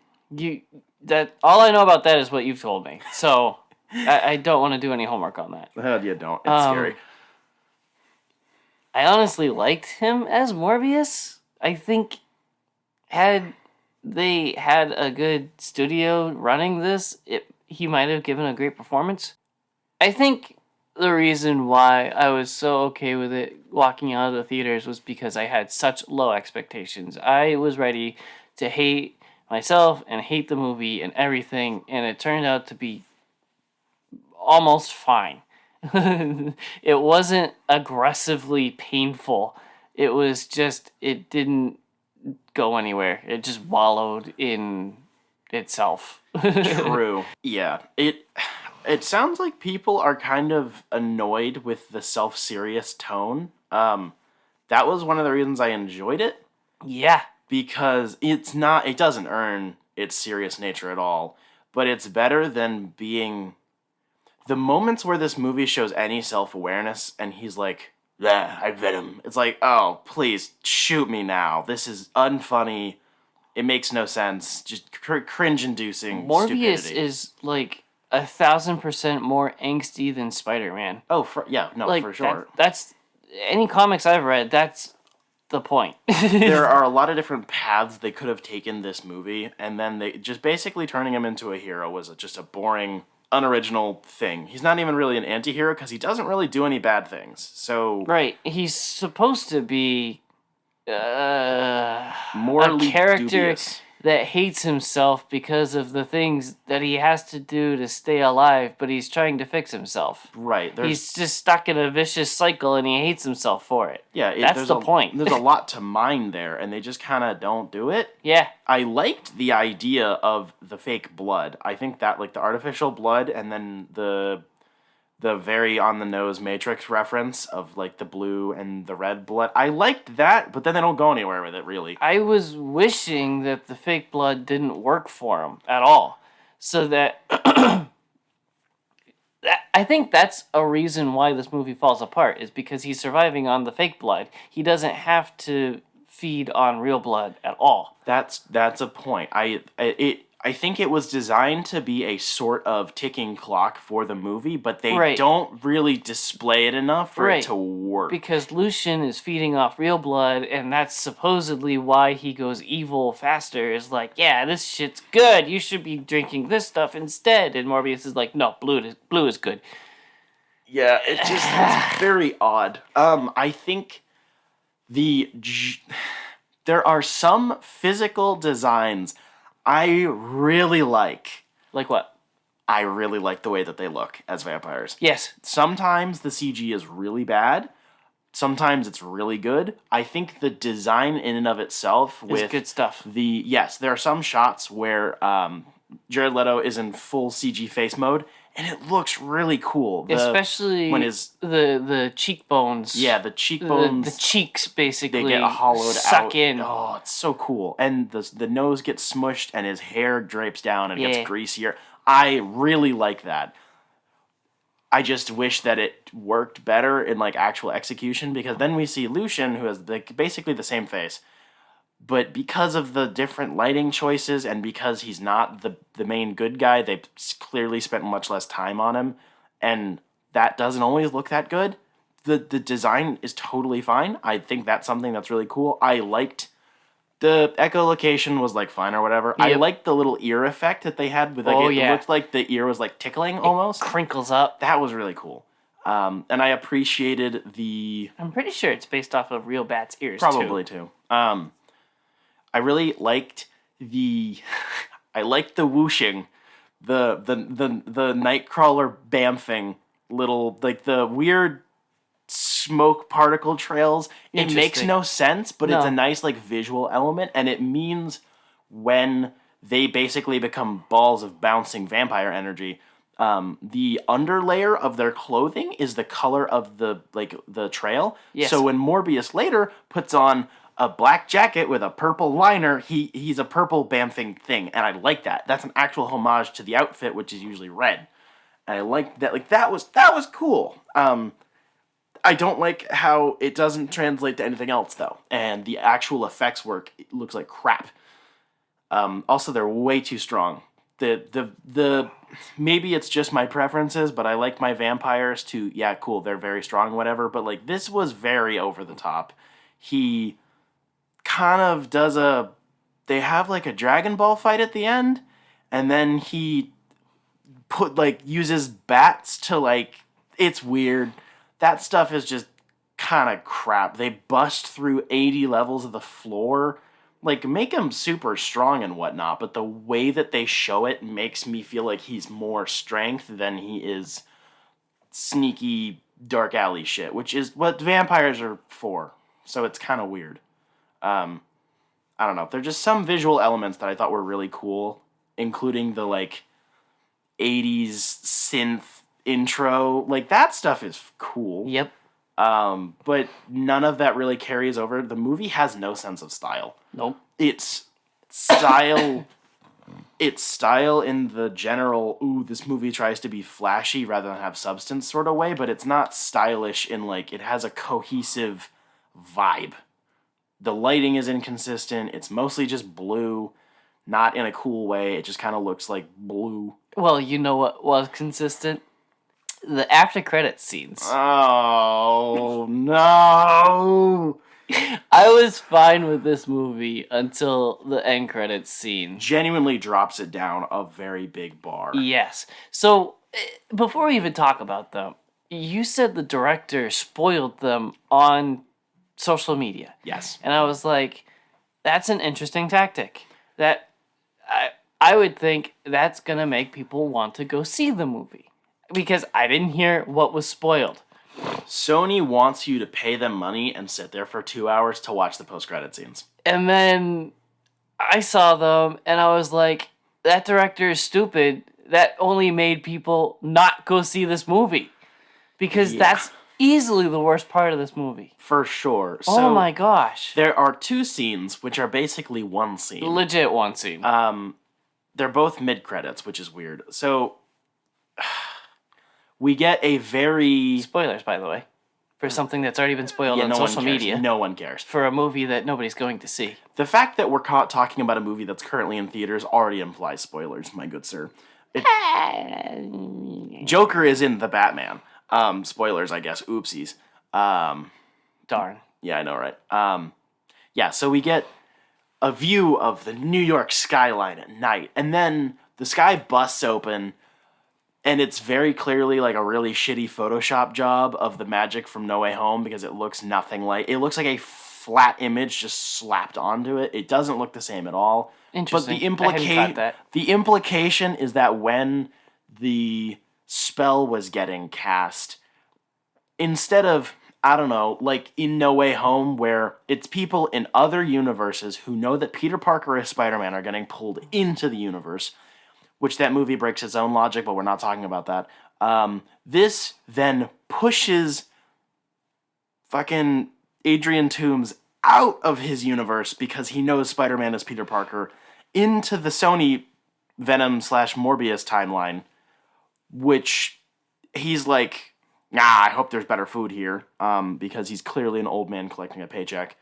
All I know about that is what you've told me. So I don't want to do any homework on that. You don't. It's scary. I honestly liked him as Morbius. I think had they had a good studio running this, he might have given a great performance. I think the reason why I was so okay with it walking out of the theaters was because I had such low expectations. I was ready to hate myself and hate the movie and everything, and it turned out to be almost fine. It wasn't aggressively painful. It was just, it didn't go anywhere. It just wallowed in itself. True. Yeah. It sounds like people are kind of annoyed with the self-serious tone. That was one of the reasons I enjoyed it. Yeah. Because it doesn't earn its serious nature at all. But it's better than being... The moments where this movie shows any self-awareness and he's like, yeah, I bet him. It's like, oh, please, shoot me now. This is unfunny. It makes no sense. Just cringe-inducing Morbius stupidity. is like 1,000% more angsty than Spider-Man. Oh, for sure. That's any comics I've read. That's the point. There are a lot of different paths they could have taken this movie, and then they just basically turning him into a hero was just a boring, unoriginal thing. He's not even really an anti-hero because he doesn't really do any bad things. So right, he's supposed to be morally a character dubious. that hates himself because of the things that he has to do to stay alive, but he's trying to fix himself. Right. He's just stuck in a vicious cycle and he hates himself for it. Yeah, That's the point. There's a lot to mine there, and they just kind of don't do it. Yeah. I liked the idea of the fake blood. I think that, like, the artificial blood and then the very on-the-nose Matrix reference of, like, the blue and the red blood. I liked that, but then they don't go anywhere with it, really. I was wishing that the fake blood didn't work for him at all. So that... I think that's a reason why this movie falls apart, is because he's surviving on the fake blood. He doesn't have to feed on real blood at all. That's a point. I think it was designed to be a sort of ticking clock for the movie, but they don't really display it enough for it to work. Because Lucian is feeding off real blood, and that's supposedly why he goes evil faster, is like, yeah, this shit's good, you should be drinking this stuff instead. And Morbius is like, no, blue is good. Yeah, it's very odd. I think there are some physical designs I really like. Like what? I really like the way that they look as vampires. Yes. Sometimes the CG is really bad. Sometimes it's really good. I think the design in and of itself is good stuff. Yes, there are some shots where Jared Leto is in full CG face mode, and it looks really cool. Especially when the cheekbones. Yeah, the cheekbones. The cheeks basically they get hollowed suck in. Oh, it's so cool. And the nose gets smushed and his hair drapes down and gets greasier. I really like that. I just wish that it worked better in, like, actual execution, because then we see Lucian, who has basically the same face. But because of the different lighting choices and because he's not the main good guy, they clearly spent much less time on him. And that doesn't always look that good. The design is totally fine. I think that's something that's really cool. I liked the echolocation was, like, fine or whatever. Yep. I liked the little ear effect that they had with, like, it looked like the ear was, like, tickling almost. It crinkles up. That was really cool. And I appreciated I'm pretty sure it's based off of real bats' ears, probably too. I really liked the whooshing, the Nightcrawler bamfing little, like, the weird smoke particle trails. It makes no sense, but it's a nice, like, visual element, and it means when they basically become balls of bouncing vampire energy, the underlayer of their clothing is the color of the trail. Yes. So when Morbius later puts on a black jacket with a purple liner, he's a purple bamfing thing, and I like that. That's an actual homage to the outfit, which is usually red. And I like that. Like, that was cool. I don't like how it doesn't translate to anything else, though, and the actual effects work looks like crap. Also, they're way too strong. The maybe it's just my preferences, but I like my vampires to, yeah, cool, they're very strong, whatever. But, like, this was very over the top. He kind of they have, like, a Dragon Ball fight at the end, and then he uses bats to, like, it's weird. That stuff is just kind of crap. They bust through 80 levels of the floor. Like, make him super strong and whatnot, but the way that they show it makes me feel like he's more strength than he is sneaky dark alley shit, which is what vampires are for. So it's kind of weird. I don't know. There are just some visual elements that I thought were really cool, including the, like, 80s synth intro. Like, that stuff is cool. Yep. But none of that really carries over. The movie has no sense of style. Nope. It's style in the general, ooh, this movie tries to be flashy rather than have substance sort of way, but it's not stylish in, like, it has a cohesive vibe. The lighting is inconsistent. It's mostly just blue, not in a cool way. It just kind of looks like blue. Well, you know what was consistent? The after credits scenes. Oh, no. I was fine with this movie until the end credits scene. Genuinely drops it down a very big bar. Yes. So, before we even talk about them, you said the director spoiled them on social media. Yes. And I was like, that's an interesting tactic. That I would think that's gonna make people want to go see the movie because I didn't hear what was spoiled. Sony wants you to pay them money and sit there for 2 hours to watch the post-credit scenes. And then I saw them and I was like, that director is stupid. That only made people not go see this movie. Because that's easily the worst part of this movie. For sure. Oh my gosh. There are 2 scenes, which are basically one scene. Legit one scene. They're both mid-credits, which is weird. So, we get a very... Spoilers, by the way. For something that's already been spoiled on social media. No one cares. For a movie that nobody's going to see. The fact that we're talking about a movie that's currently in theaters already implies spoilers, my good sir. Joker is in The Batman. Spoilers, I guess. Oopsies. Darn. Yeah, I know, right? Yeah, so we get a view of the New York skyline at night, and then the sky busts open, and it's very clearly like a really shitty Photoshop job of the magic from No Way Home because it looks nothing like... It looks like a flat image just slapped onto it. It doesn't look the same at all. Interesting. But the implication is that when the spell was getting cast, instead of, I don't know, like in No Way Home, where it's people in other universes who know that Peter Parker as Spider-Man are getting pulled into the universe, which that movie breaks its own logic, but we're not talking about that. This then pushes fucking Adrian Toomes out of his universe because he knows Spider-Man is Peter Parker into the Sony Venom / Morbius timeline, which he's like, nah, I hope there's better food here, because he's clearly an old man collecting a paycheck.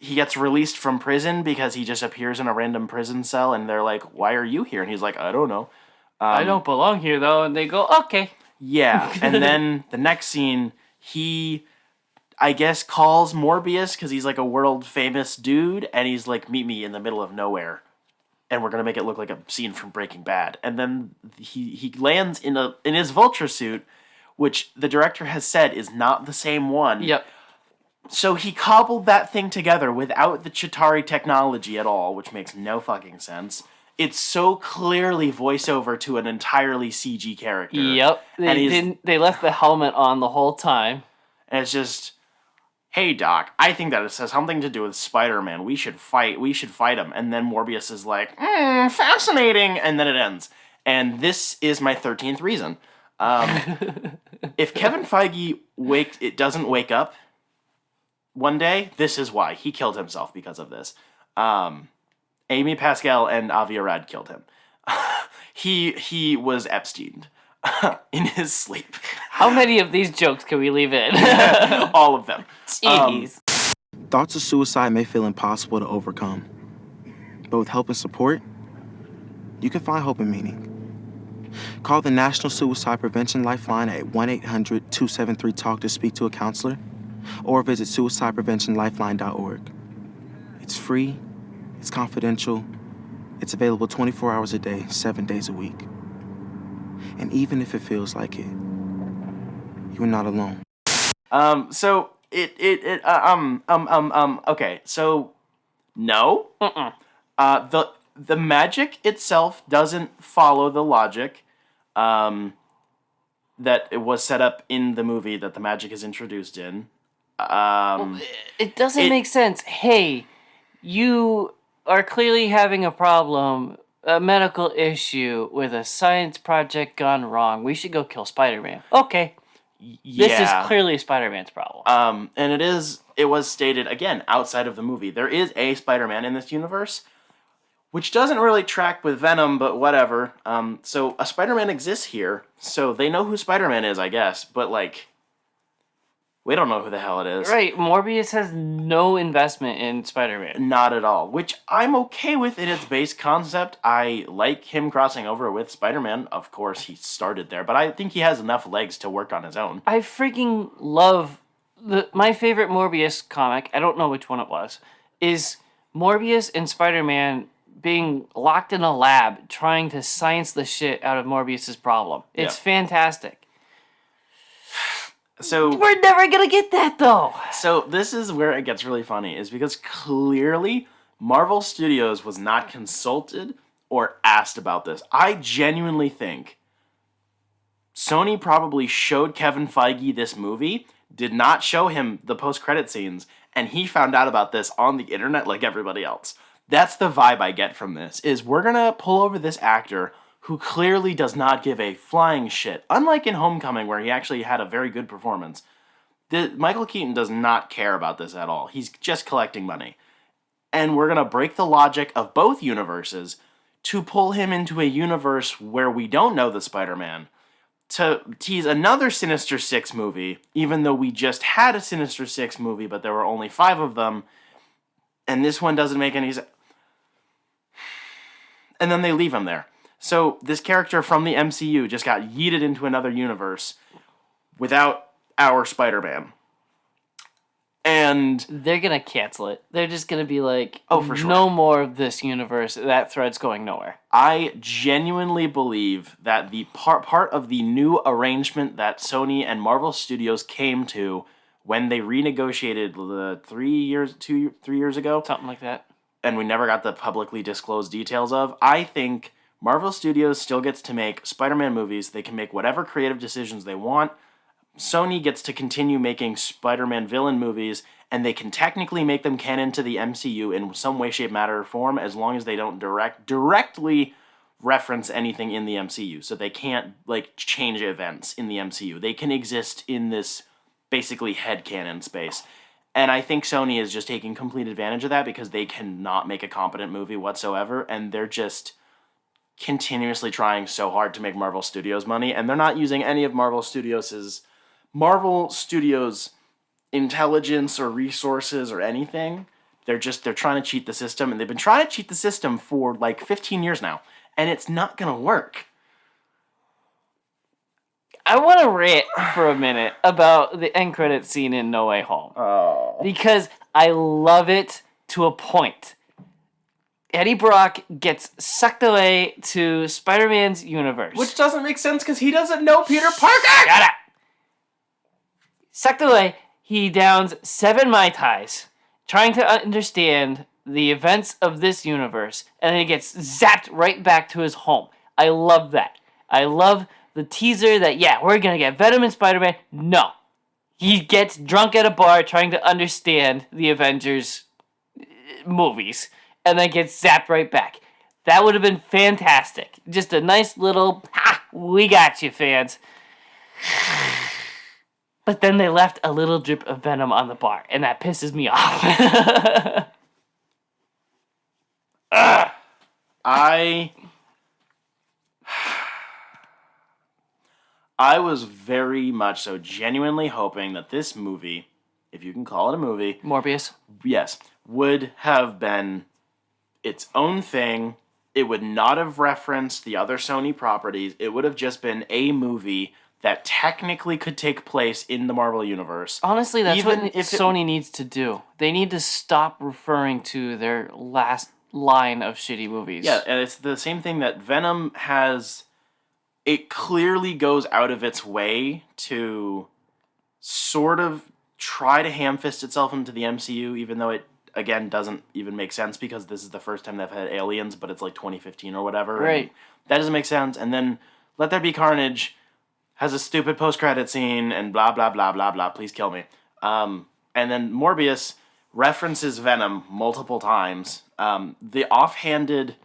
He gets released from prison because he just appears in a random prison cell, and they're like, why are you here? And he's like, I don't know. I don't belong here, though. And they go, okay. Yeah, and then the next scene, he, I guess, calls Morbius because he's like a world-famous dude, and he's like, meet me in the middle of nowhere, and we're going to make it look like a scene from Breaking Bad. And then he lands in his Vulture suit, which the director has said is not the same one. Yep. So he cobbled that thing together without the Chitauri technology at all, which makes no fucking sense. It's so clearly voiceover to an entirely CG character. Yep. They left the helmet on the whole time. And it's just, hey Doc, I think that it has something to do with Spider-Man. We should fight him. And then Morbius is like, fascinating. And then it ends. And this is my 13th reason. If Kevin Feige doesn't wake up one day, this is why. He killed himself because of this. Amy Pascal and Avi Arad killed him. He was Epsteined in his sleep. How many of these jokes can we leave in? All of them. Jeez. Thoughts of suicide may feel impossible to overcome, but with help and support, you can find hope and meaning. Call the National Suicide Prevention Lifeline at 1-800-273-TALK to speak to a counselor, or visit suicidepreventionlifeline.org. It's free, it's confidential, it's available 24 hours a day, 7 days a week. And even if it feels like it, you're not alone. Okay, so, no. The magic itself doesn't follow the logic, that it was set up in the movie that the magic is introduced in. It doesn't make sense. Hey, you are clearly having a problem, a medical issue with a science project gone wrong. We should go kill Spider-Man. Okay. Yeah. This is clearly Spider-Man's problem. And it was stated, again, outside of the movie. There is a Spider-Man in this universe, which doesn't really track with Venom, but whatever. So a Spider-Man exists here, so they know who Spider-Man is, I guess, but, like, we don't know who the hell it is. Right, Morbius has no investment in Spider-Man. Not at all, which I'm okay with in its base concept. I like him crossing over with Spider-Man. Of course, he started there, but I think he has enough legs to work on his own. I freaking love my favorite Morbius comic, I don't know which one it was, is Morbius and Spider-Man being locked in a lab trying to science the shit out of Morbius's problem. It's fantastic. So we're never gonna get that, though. So this is where it gets really funny, is because clearly Marvel Studios was not consulted or asked about this. I genuinely think Sony probably showed Kevin Feige this movie, did not show him the post-credit scenes, and he found out about this on the internet like everybody else. That's the vibe I get from this, is we're gonna pull over this actor who clearly does not give a flying shit. Unlike in Homecoming, where he actually had a very good performance, Michael Keaton does not care about this at all. He's just collecting money. And we're gonna break the logic of both universes to pull him into a universe where we don't know the Spider-Man, to tease another Sinister Six movie, even though we just had a Sinister Six movie, but there were only 5 of them, and this one doesn't make any sense. And then they leave him there. So this character from the MCU just got yeeted into another universe without our Spider-Man. And they're going to cancel it. They're just going to be like, oh, for sure, no more of this universe. That thread's going nowhere. I genuinely believe that the part of the new arrangement that Sony and Marvel Studios came to when they renegotiated the 3 years ago, something like that, and we never got the publicly disclosed details of, I think Marvel Studios still gets to make Spider-Man movies. They can make whatever creative decisions they want. Sony gets to continue making Spider-Man villain movies, and they can technically make them canon to the MCU in some way, shape, matter, or form, as long as they don't directly reference anything in the MCU. So they can't, like, change events in the MCU. They can exist in this basically headcanon space. And I think Sony is just taking complete advantage of that because they cannot make a competent movie whatsoever, and they're just continuously trying so hard to make Marvel Studios money, and they're not using any of Marvel Studios' intelligence or resources or anything. They're trying to cheat the system, and they've been trying to cheat the system for like 15 years now, and it's not gonna work. I want to rant for a minute about the end credit scene in No Way Home. Oh. Because I love it to a point. Eddie Brock gets sucked away to Spider-Man's universe. Which doesn't make sense because he doesn't know Peter Parker! Shut up! Sucked away, he downs 7 Mai Tais, trying to understand the events of this universe, and then he gets zapped right back to his home. I love that. I love the teaser that, yeah, we're gonna get Venom and Spider-Man. No. He gets drunk at a bar trying to understand the Avengers movies, and then gets zapped right back. That would have been fantastic. Just a nice little, ha, we got you, fans. But then they left a little drip of Venom on the bar, and that pisses me off. I was very much so genuinely hoping that this movie, if you can call it a movie, Morbius. Yes, would have been its own thing. It would not have referenced the other Sony properties. It would have just been a movie that technically could take place in the Marvel Universe. Honestly, that's what Sony needs to do. They need to stop referring to their last line of shitty movies. Yeah, and it's the same thing that Venom has. It clearly goes out of its way to sort of try to ham-fist itself into the MCU, even though it, again, doesn't even make sense because this is the first time they've had aliens, but it's like 2015 or whatever. Right. That doesn't make sense. And then Let There Be Carnage has a stupid post-credit scene and blah, blah, blah, blah, blah. Please kill me. And then Morbius references Venom multiple times. The offhanded,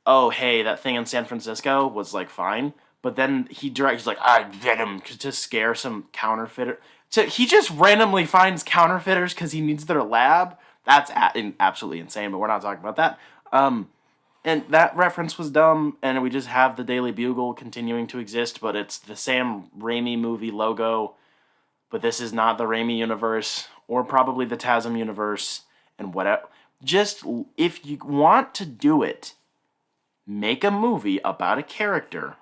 oh, hey, that thing in San Francisco was, like, fine. But then he's like, Venom, to scare some counterfeiter. He just randomly finds counterfeiters because he needs their lab. That's absolutely insane, but we're not talking about that. And that reference was dumb, and we just have the Daily Bugle continuing to exist, but it's the Sam Raimi movie logo, but this is not the Raimi universe, or probably the TASM universe, and whatever. Just, if you want to do it, make a movie about a character.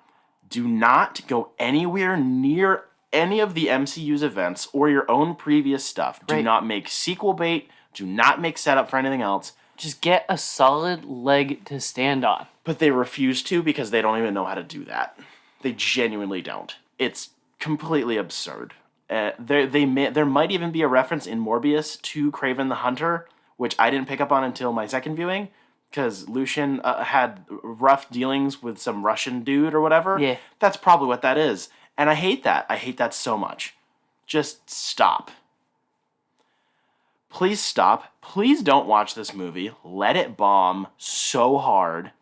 Do not go anywhere near any of the MCU's events or your own previous stuff. Do not make sequel bait. Do not make setup for anything else. Just get a solid leg to stand on. But they refuse to because they don't even know how to do that. They genuinely don't. It's completely absurd. There might even be a reference in Morbius to Kraven the Hunter, which I didn't pick up on until my second viewing, because Lucian had rough dealings with some Russian dude or whatever. Yeah. That's probably what that is. And I hate that. I hate that so much. Just stop. Please stop. Please don't watch this movie. Let it bomb so hard,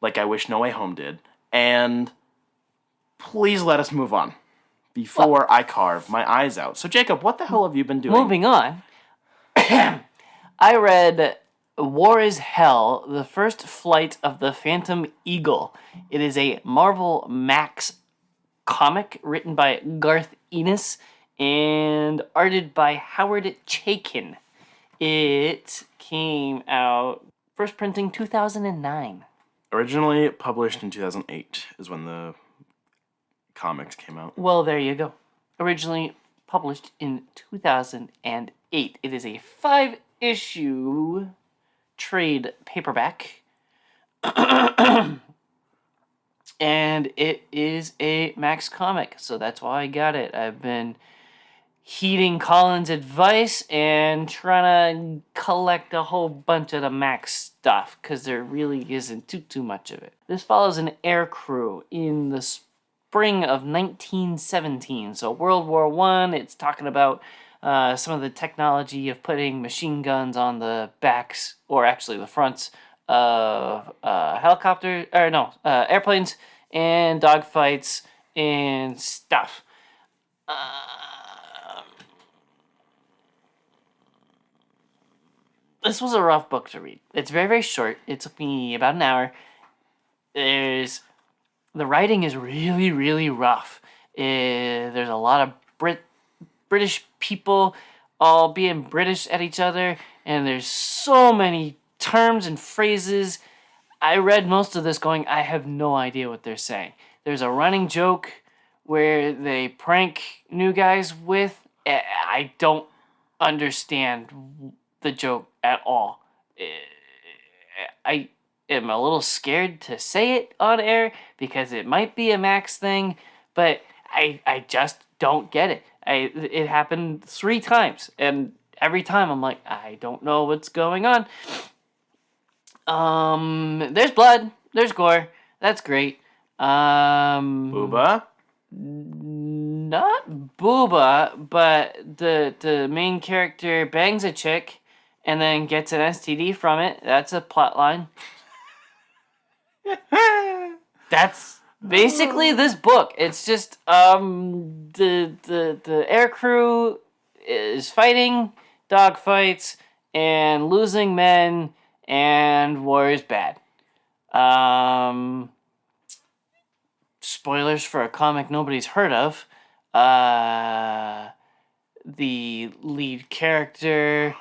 like I wish No Way Home did. And please let us move on before I carve my eyes out. So, Jacob, what the hell have you been doing? Moving on, I read War is Hell, the first flight of the Phantom Eagle. It is a Marvel Max comic written by Garth Ennis and arted by Howard Chaykin. It came out, first printing 2009. Originally published in 2008 is when the comics came out. Well, there you go. Originally published in 2008. It is a 5-issue trade paperback. And it is a Max comic, so that's why I got it. I've been heeding Colin's advice and trying to collect a whole bunch of the Max stuff, because there really isn't too much of it. This follows an air crew in the spring of 1917, so World War I. It's talking about some of the technology of putting machine guns on the backs, or actually the fronts, of airplanes and dogfights and stuff. This was a rough book to read. It's very, very short. It took me about an hour. The writing is really, really rough. There's a lot of British people all being British at each other, and there's so many terms and phrases. I read most of this going, I have no idea what they're saying. There's a running joke where they prank new guys with. I don't understand the joke at all. I am a little scared to say it on air because it might be a Max thing, but I just don't get it. It happened 3 times, and every time I'm like, I don't know what's going on. There's blood, there's gore, that's great. Booba? Not Booba, but the main character bangs a chick and then gets an STD from it. That's a plot line. That's basically this book. It's just the air crew is fighting dogfights and losing men, and war is bad. Spoilers for a comic nobody's heard of. The lead character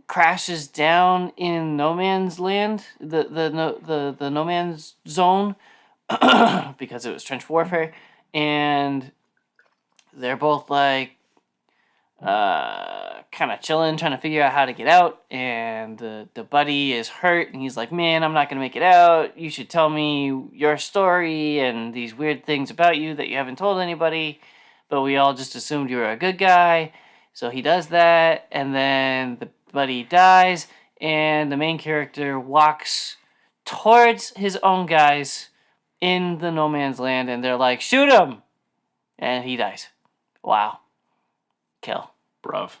crashes down in no man's land, the no man's zone, because it was trench warfare, and they're both like kind of chilling, trying to figure out how to get out, and the buddy is hurt, and he's like, man, I'm not gonna make it out. You should tell me your story and these weird things about you that you haven't told anybody, but we all just assumed you were a good guy. So he does that, and then the buddy dies, and the main character walks towards his own guys in the no man's land, and they're like, shoot him, and he dies. Wow. Kill. Bruv.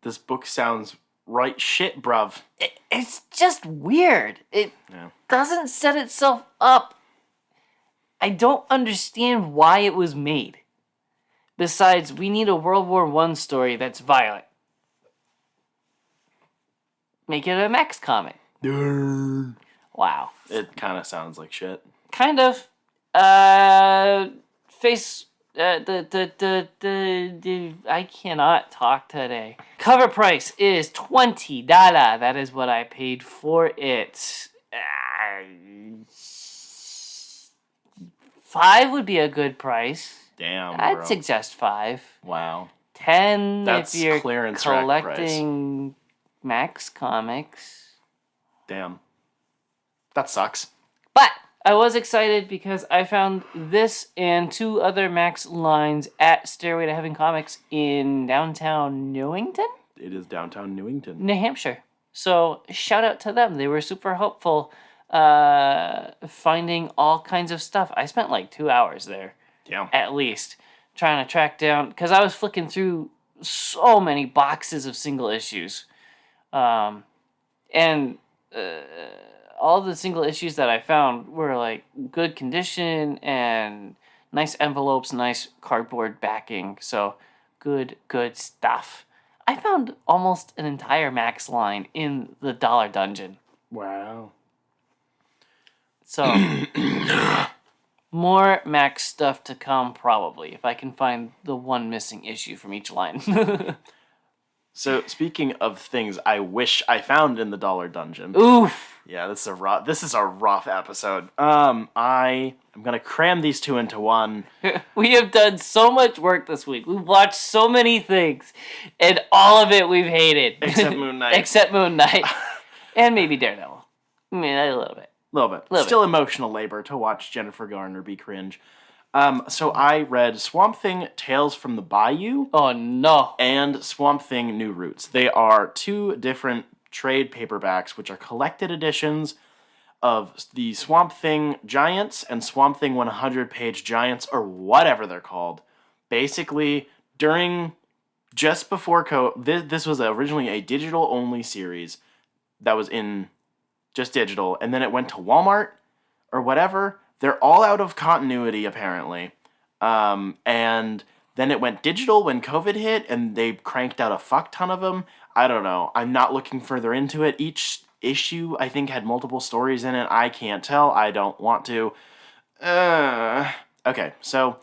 This book sounds right shit, bruv. It's just weird. It doesn't set itself up. I don't understand why it was made. Besides, we need a World War I story that's violent. Make it a Max comic. Wow. It kind of sounds like shit. Kind of. I cannot talk today. Cover price is $20. That is what I paid for it. 5 would be a good price. Damn, I'd bro. suggest 5. Wow. 10 That's if you're clearance rack collecting Max comics. Damn. That sucks. But I was excited because I found this and 2 other Max lines at Stairway to Heaven Comics in downtown Newington. It is downtown Newington. New Hampshire. So shout out to them. They were super helpful finding all kinds of stuff. I spent like 2 hours there. Yeah. At least. Trying to track down... Because I was flicking through so many boxes of single issues. And all the single issues that I found were like good condition and nice envelopes, nice cardboard backing. So good stuff. I found almost an entire Max line in the Dollar Dungeon. Wow. So more Max stuff to come probably if I can find the one missing issue from each line. So speaking of things I wish I found in the Dollar Dungeon. Oof. Yeah, this is a rough episode. I am gonna cram these two into one. We have done so much work this week. We've watched so many things, and all of it we've hated. Except Moon Knight. Except Moon Knight. And maybe Daredevil. I mean, a little bit. Little bit. Still emotional labor to watch Jennifer Garner be cringe. So I read Swamp Thing Tales from the Bayou. Oh, no. And Swamp Thing New Roots. They are two different trade paperbacks, which are collected editions of the Swamp Thing Giants and Swamp Thing 100-page Giants, or whatever they're called. Basically, just before this was originally a digital-only series that was in just digital, and then it went to Walmart or whatever. They're all out of continuity, apparently. And then it went digital when COVID hit, and they cranked out a fuck ton of them. I don't know. I'm not looking further into it. Each issue, I think, had multiple stories in it. I can't tell. I don't want to. Okay, so...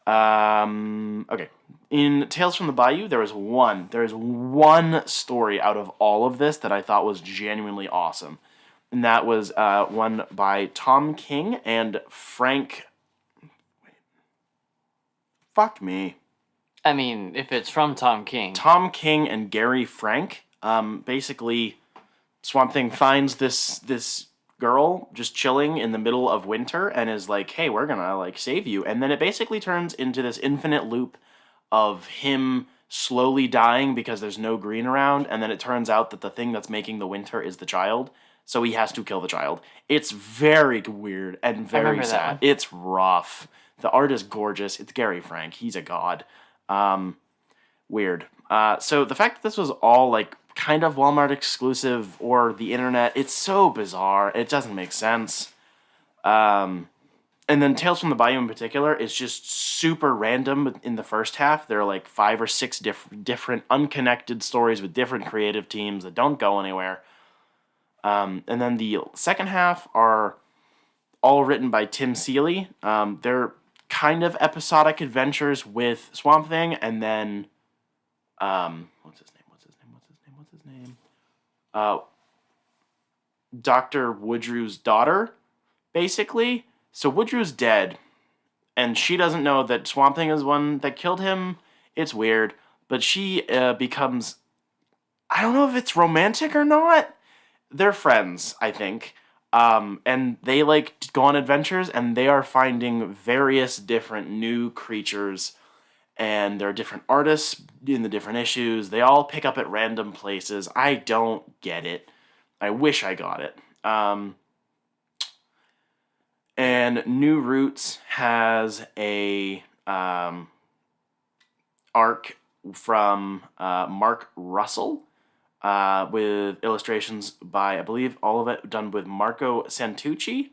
okay. In Tales from the Bayou, there is one story out of all of this that I thought was genuinely awesome. And that was one by Tom King and Frank... Fuck me. I mean, if it's from Tom King. Tom King and Gary Frank. Basically, Swamp Thing finds this girl just chilling in the middle of winter and is like, hey, we're gonna like save you. And then it basically turns into this infinite loop of him slowly dying because there's no green around. And then it turns out that the thing that's making the winter is the child. So he has to kill the child. It's very weird and very sad. It's rough. The art is gorgeous. It's Gary Frank. He's a god. Weird. So the fact that this was all like kind of Walmart exclusive or the internet, it's so bizarre. It doesn't make sense. And then Tales from the Bayou in particular is just super random in the first half. There are like 5 or 6 different unconnected stories with different creative teams that don't go anywhere. And then the second half are all written by Tim Seeley. They're kind of episodic adventures with Swamp Thing, and then what's his name? Dr. Woodrew's daughter, basically. So Woodrew's dead, and she doesn't know that Swamp Thing is one that killed him. It's weird, but she becomes... I don't know if it's romantic or not. They're friends, I think. And they like go on adventures, and they are finding various different new creatures, and there are different artists in the different issues. They all pick up at random places. I don't get it. I wish I got it. And New Roots has a arc from Mark Russell, with illustrations by, I believe, all of it done with Marco Santucci.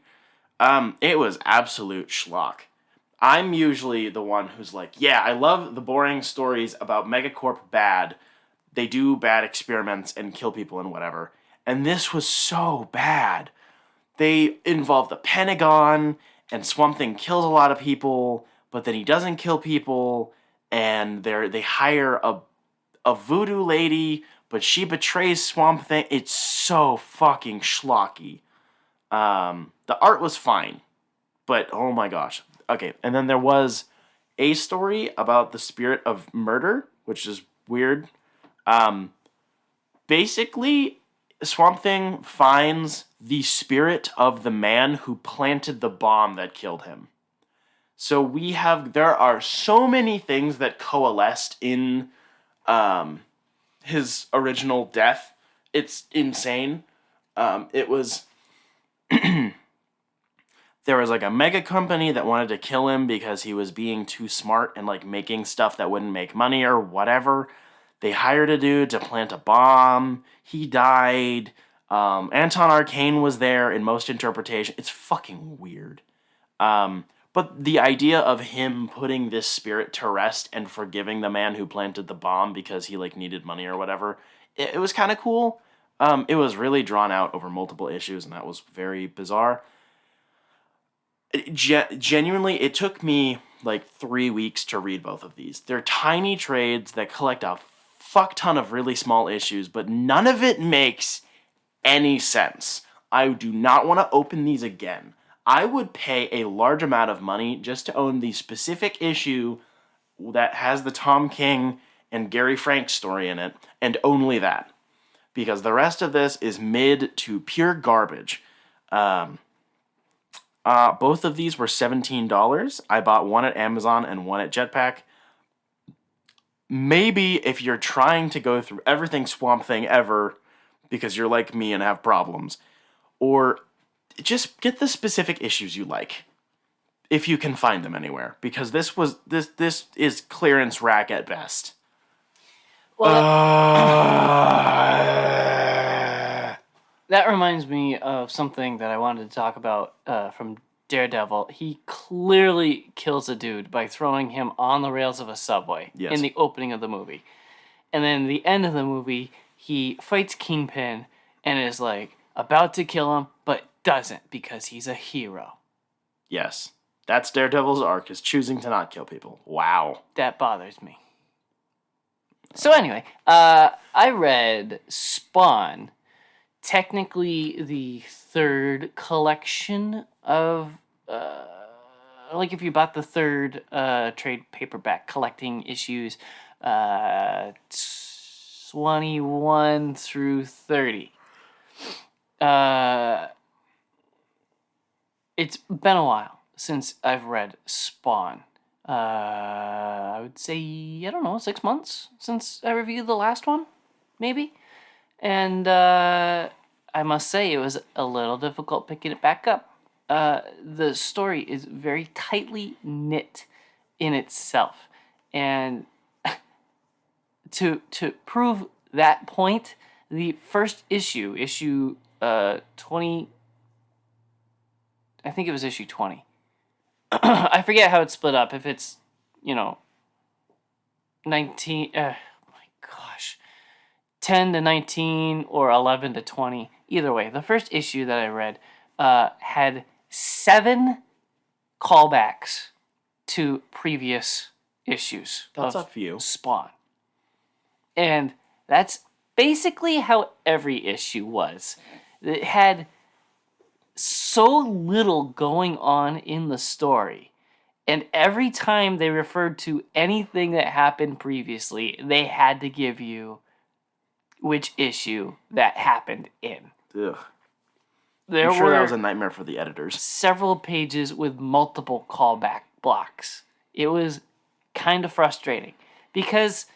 It was absolute schlock. I'm usually the one who's like, yeah, I love the boring stories about Megacorp bad. They do bad experiments and kill people and whatever. And this was so bad. They involve the Pentagon, and Swamp Thing kills a lot of people, but then he doesn't kill people, and they hire a voodoo lady, but she betrays Swamp Thing. It's so fucking schlocky. The art was fine, but oh my gosh. Okay, and then there was a story about the spirit of murder, which is weird. Basically, Swamp Thing finds the spirit of the man who planted the bomb that killed him. So there are so many things that coalesced in his original death. It's insane. It was there was like a mega company that wanted to kill him because he was being too smart and like making stuff that wouldn't make money or whatever. They hired a dude to plant a bomb. He died. Anton Arcane was there in most interpretation. It's fucking weird. But the idea of him putting this spirit to rest and forgiving the man who planted the bomb because he like needed money or whatever, it was kind of cool. It was really drawn out over multiple issues, and that was very bizarre. Genuinely, it took me like 3 weeks to read both of these. They're tiny trades that collect a fuck ton of really small issues, but none of it makes any sense. I do not want to open these again. I would pay a large amount of money just to own the specific issue that has the Tom King and Gary Frank story in it, and only that. Because the rest of this is mid to pure garbage. Both of these were $17. I bought one at Amazon and one at Jetpack. Maybe if you're trying to go through everything Swamp Thing ever because you're like me and have problems, or just get the specific issues you like, if you can find them anywhere, because this is clearance rack at best. Well, that reminds me of something that I wanted to talk about from Daredevil. He clearly kills a dude by throwing him on the rails of a subway in the opening of the movie. And then the end of the movie, he fights Kingpin and is like about to kill him, but doesn't because he's a hero. Yes. That's Daredevil's arc, is choosing to not kill people. Wow. That bothers me. So anyway, I read Spawn, technically the third collection of, like if you bought the third trade paperback collecting issues 21 through 30. It's been a while since I've read Spawn. I would say, 6 months since I reviewed the last one, maybe. And I must say it was a little difficult picking it back up. The story is very tightly knit in itself. And to prove that point, the first issue 20, I think it was issue 20. I forget how it's split up. If it's, 19, my gosh, 10 to 19 or 11 to 20. Either way, the first issue that I read had 7 callbacks to previous issues. That's of a few. Spawn. And that's basically how every issue was. It had so little going on in the story, and every time they referred to anything that happened previously, they had to give you which issue that happened in. Ugh. There I'm sure were that was a nightmare for the editors. several pages with multiple callback blocks. It was kind of frustrating because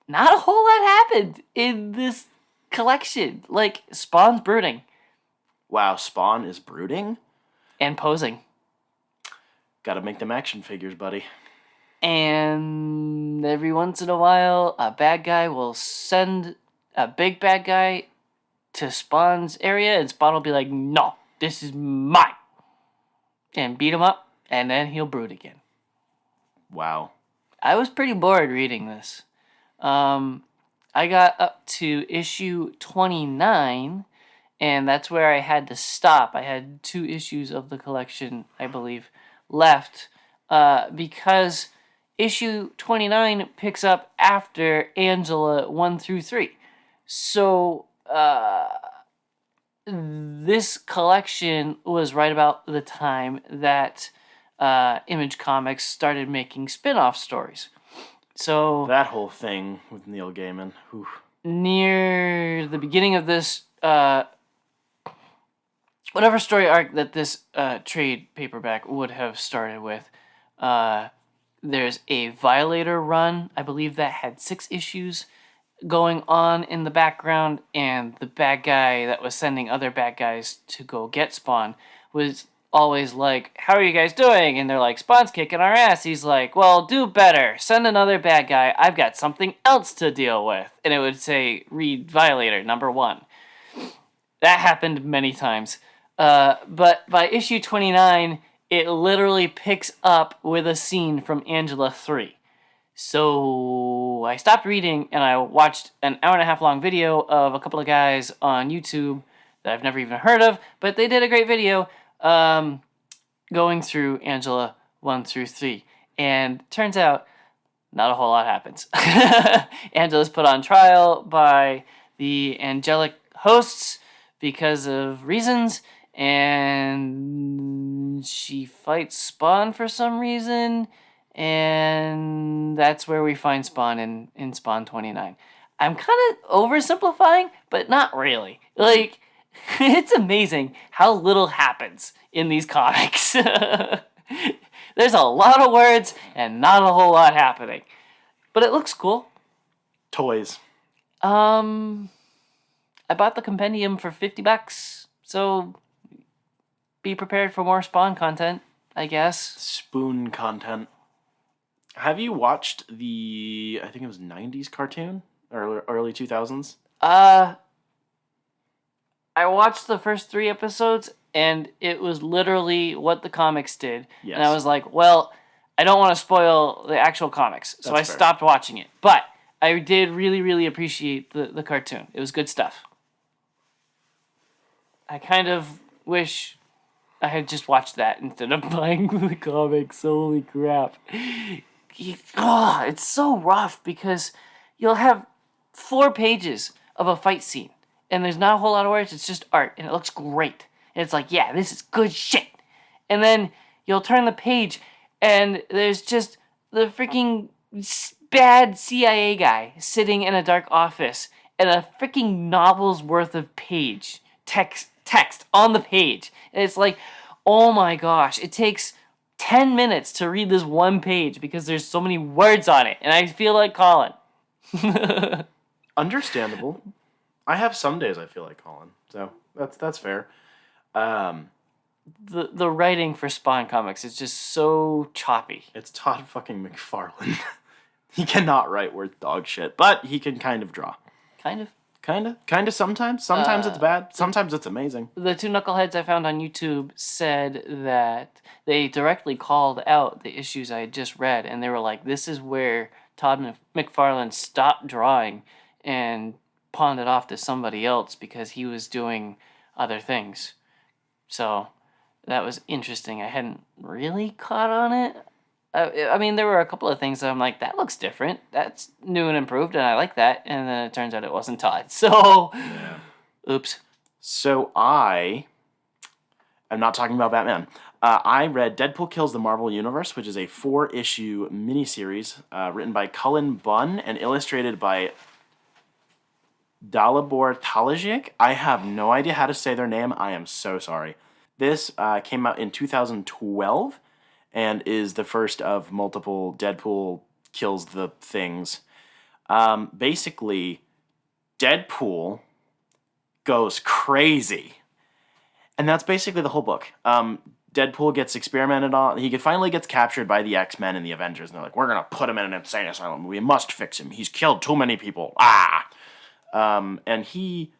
not a whole lot happened in this collection. Like, Spawn's brooding. Wow, Spawn is brooding? And posing. Gotta make them action figures, buddy. And every once in a while, a bad guy will send a big bad guy to Spawn's area, and Spawn will be like, no, this is mine. And beat him up, and then he'll brood again. Wow. I was pretty bored reading this. I got up to issue 29, and that's where I had to stop. I had 2 issues of the collection, I believe, left, because issue 29 picks up after Angela 1 through 3. So, this collection was right about the time that Image Comics started making spin-off stories. So that whole thing with Neil Gaiman. Whew. Near the beginning of this, whatever story arc that this trade paperback would have started with, there's a Violator run, I believe that had 6 issues. going on in the background, and the bad guy that was sending other bad guys to go get Spawn was always like, how are you guys doing? And they're like, Spawn's kicking our ass. He's like, well, do better. Send another bad guy. I've got something else to deal with. And it would say, read Violator, number 1. That happened many times. But by issue 29, it literally picks up with a scene from Angela 3. So I stopped reading and I watched an hour-and-a-half long video of a couple of guys on YouTube that I've never even heard of, but they did a great video going through Angela 1 through 3. And turns out not a whole lot happens. Angela's put on trial by the angelic hosts because of reasons, and she fights Spawn for some reason, and that's where we find Spawn in Spawn 29. I'm kind of oversimplifying, but not really. Like, it's amazing how little happens in these comics. There's a lot of words and not a whole lot happening. But it looks cool. Toys. I bought the compendium for $50, so be prepared for more Spawn content, I guess. Spoon content. Have you watched the, I think it was 90s cartoon? Or early 2000s? I watched the first 3 episodes, and it was literally what the comics did. Yes. And I was like, well, I don't want to spoil the actual comics, so That's I fair. stopped watching it. But I did really, really appreciate the cartoon. It was good stuff. I kind of wish I had just watched that instead of buying the comics. Holy crap. It's so rough because you'll have 4 pages of a fight scene, and there's not a whole lot of words, it's just art, and it looks great. And it's like, yeah, this is good shit. And then you'll turn the page, and there's just the freaking bad CIA guy sitting in a dark office, and a freaking novel's worth of page text on the page. And it's like, oh my gosh, it takes 10 minutes to read this one page because there's so many words on it, and I feel like Colin. Understandable. I have some days I feel like Colin, so that's fair. The writing for Spawn comics is just so choppy. It's Todd fucking McFarlane. He cannot write worth dog shit, but he can kind of draw. Kind of. Kind of sometimes. Sometimes it's bad. Sometimes it's amazing. The 2 knuckleheads I found on YouTube said that they directly called out the issues I had just read, and they were like, this is where Todd McFarlane stopped drawing and pawned it off to somebody else because he was doing other things. So that was interesting. I hadn't really caught on it. I mean, there were a couple of things that I'm like, that looks different. That's new and improved, and I like that. And then it turns out it wasn't Todd. So, yeah. Oops. So I am not talking about Batman. I read Deadpool Kills the Marvel Universe, which is a 4-issue miniseries written by Cullen Bunn and illustrated by Dalibor Talajic. I have no idea how to say their name. I am so sorry. This came out in 2012 and is the first of multiple Deadpool Kills the Things. Basically, Deadpool goes crazy. And that's basically the whole book. Deadpool gets experimented on. He finally gets captured by the X-Men and the Avengers. And they're like, we're going to put him in an insane asylum. We must fix him. He's killed too many people. And he,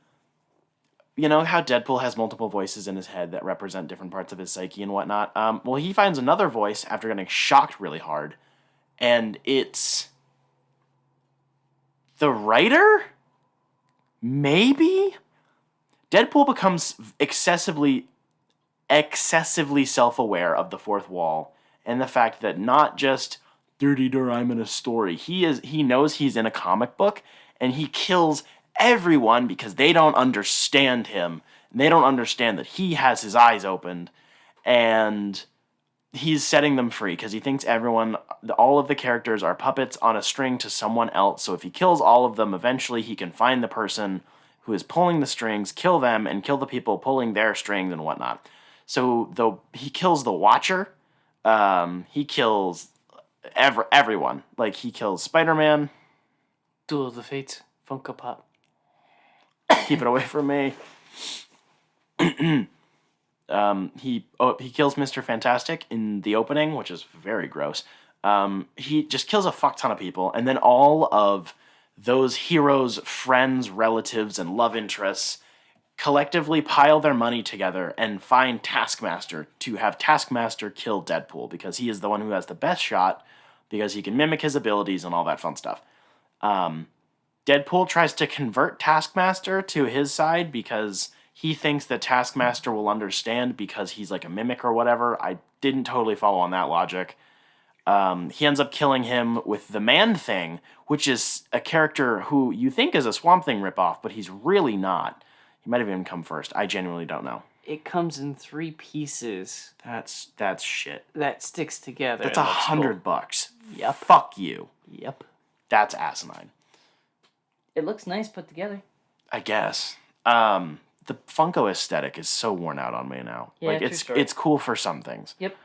you know how Deadpool has multiple voices in his head that represent different parts of his psyche and whatnot? Well, he finds another voice after getting shocked really hard. And it's the writer? Maybe? Deadpool becomes excessively self-aware of the fourth wall and the fact that not just I'm in a story. He knows he's in a comic book, and he kills everyone because they don't understand him. They don't understand that he has his eyes opened, and he's setting them free because he thinks all of the characters are puppets on a string to someone else. So if he kills all of them, eventually he can find the person who is pulling the strings, kill them, and kill the people pulling their strings and whatnot. So though he kills the Watcher, he kills everyone. Like he kills Spider-Man. Duel of the Fates. Funko Pop. Keep it away from me. He kills Mr. Fantastic in the opening, which is very gross. He just kills a fuck ton of people, and then all of those heroes' friends, relatives, and love interests collectively pile their money together and find Taskmaster to have Taskmaster kill Deadpool, because he is the one who has the best shot, because he can mimic his abilities and all that fun stuff. Deadpool tries to convert Taskmaster to his side because he thinks that Taskmaster will understand because he's like a mimic or whatever. I didn't totally follow on that logic. He ends up killing him with the Man-Thing, which is a character who you think is a Swamp Thing ripoff, but he's really not. He might have even come first. I genuinely don't know. It comes in 3 pieces That's shit. that sticks together. That's It looks cool. $100. Yep. Fuck you. Yep. That's asinine. It looks nice put together. I guess. The Funko aesthetic is so worn out on me now. Yeah, like true story. it's cool for some things. Yep.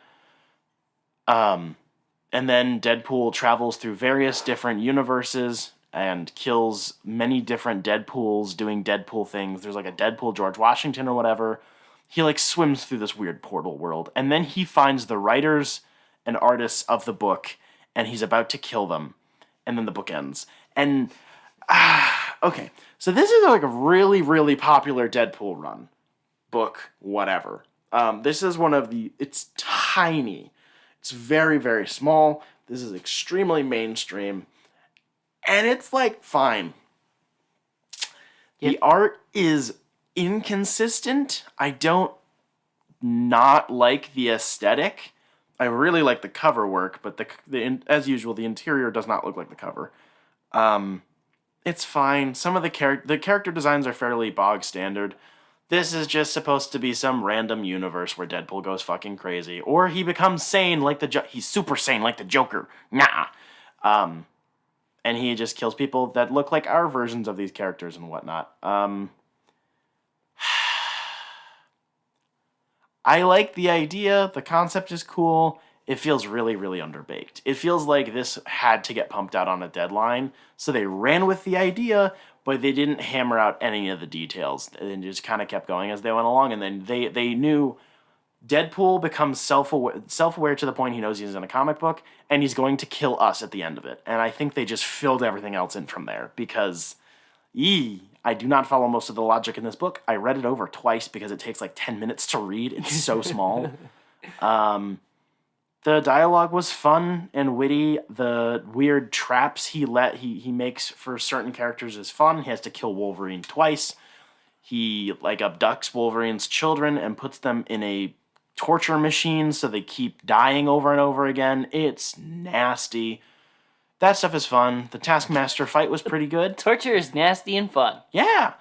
And then Deadpool travels through various different universes and kills many different Deadpools doing Deadpool things. There's like a Deadpool George Washington or whatever. He like swims through this weird portal world, and then he finds the writers and artists of the book, and he's about to kill them, and then the book ends. And okay, so this is like a really, really popular Deadpool run, book, whatever. This is one of the. It's tiny. It's very, very small. This is extremely mainstream. And it's like fine. Yep. The art is inconsistent. I don't not like the aesthetic. I really like the cover work, but the as usual, the interior does not look like the cover. It's fine. Some of the character designs are fairly bog standard. This is just supposed to be some random universe where Deadpool goes fucking crazy, or he becomes sane like he's super sane like the Joker. Nah. And he just kills people that look like our versions of these characters and whatnot. I like the idea. The concept is cool. It feels really, really underbaked. It feels like this had to get pumped out on a deadline, so they ran with the idea, but they didn't hammer out any of the details. And just kind of kept going as they went along, and then they knew Deadpool becomes self-aware to the point he knows he's in a comic book, and he's going to kill us at the end of it. And I think they just filled everything else in from there, because I do not follow most of the logic in this book. I read it over twice because it takes like 10 minutes to read. It's so small. The dialogue was fun and witty. The weird traps he makes for certain characters is fun. He has to kill Wolverine twice. He like abducts Wolverine's children and puts them in a torture machine so they keep dying over and over again. It's nasty. That stuff is fun. The Taskmaster fight was pretty good. Torture is nasty and fun. Yeah.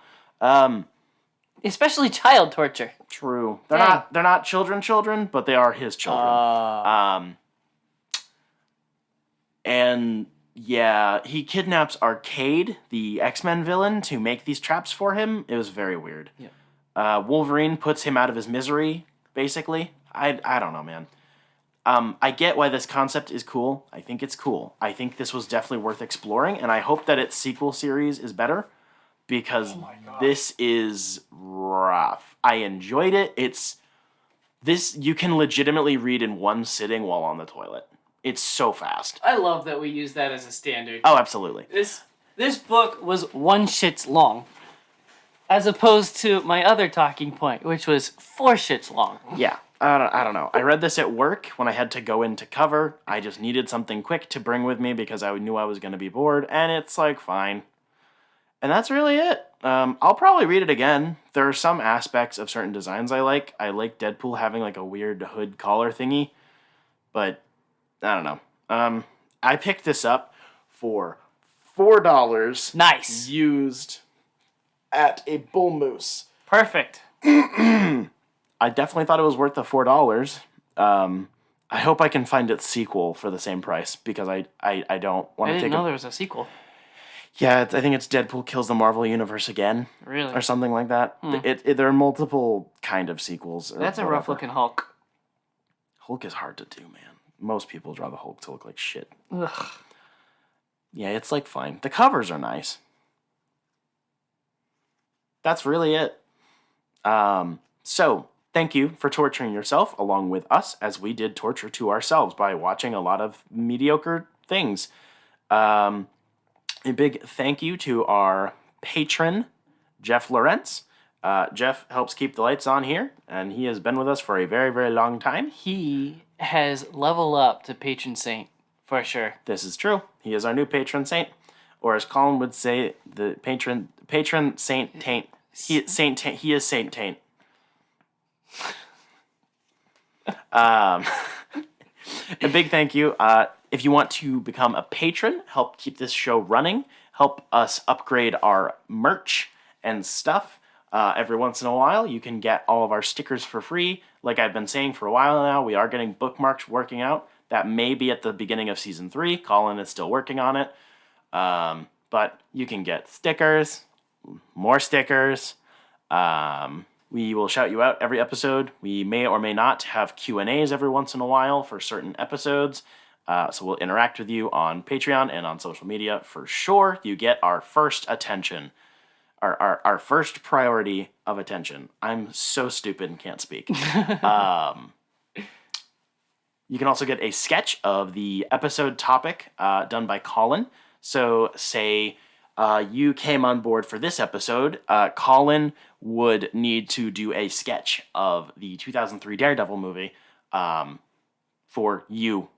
Especially child torture. True. Dang. They're not children, but they are his children. And yeah, he kidnaps Arcade, the X-Men villain, to make these traps for him. It was very weird. Yeah. Wolverine puts him out of his misery, basically. I don't know, man. I get why this concept is cool. I think it's cool. I think this was definitely worth exploring, and I hope that its sequel series is better, because this is rough. I enjoyed it. This you can legitimately read in one sitting while on the toilet. It's so fast. I love that we use that as a standard. Oh, absolutely. This book was 1 shits long, as opposed to my other talking point, which was 4 shits long. Yeah. I don't know. I read this at work when I had to go in to cover. I just needed something quick to bring with me because I knew I was going to be bored, and it's like fine. And that's really it. I'll probably read it again. There are some aspects of certain designs I like. I like Deadpool having like a weird hood collar thingy, but I don't know. I picked this up for $4. Nice. Used at a Bull Moose. Perfect. I definitely thought it was worth the $4. I hope I can find its sequel for the same price, because I don't want to I take didn't know there was a sequel. Yeah, I think it's Deadpool Kills the Marvel Universe Again. Really? Or something like that. There are multiple kind of sequels. That's a rough looking Hulk. Hulk is hard to do, man. Most people draw the Hulk to look like shit. Ugh. Yeah, it's like fine. The covers are nice. that's really it. So thank you for torturing yourself along with us as we did torture to ourselves by watching a lot of mediocre things. A big thank you to our patron, Jeff Lawrence. Jeff helps keep the lights on here, and he has been with us for a very, very long time. He has leveled up to patron saint, for sure. This is true. He is our new patron saint, or as Colin would say, the patron saint taint. He is Saint Taint. A big thank you. If you want to become a patron, help keep this show running, help us upgrade our merch and stuff. Every once in a while, you can get all of our stickers for free. Like I've been saying for a while now, we are getting bookmarks working out. That may be at the beginning of season 3. Colin is still working on it. But you can get stickers, more stickers. We will shout you out every episode. We may or may not have Q&As every once in a while for certain episodes. So we'll interact with you on Patreon and on social media for sure. You get our first attention. Our first priority of attention. I'm so stupid and can't speak. You can also get a sketch of the episode topic done by Colin. So say you came on board for this episode, Colin would need to do a sketch of the 2003 Daredevil movie for you,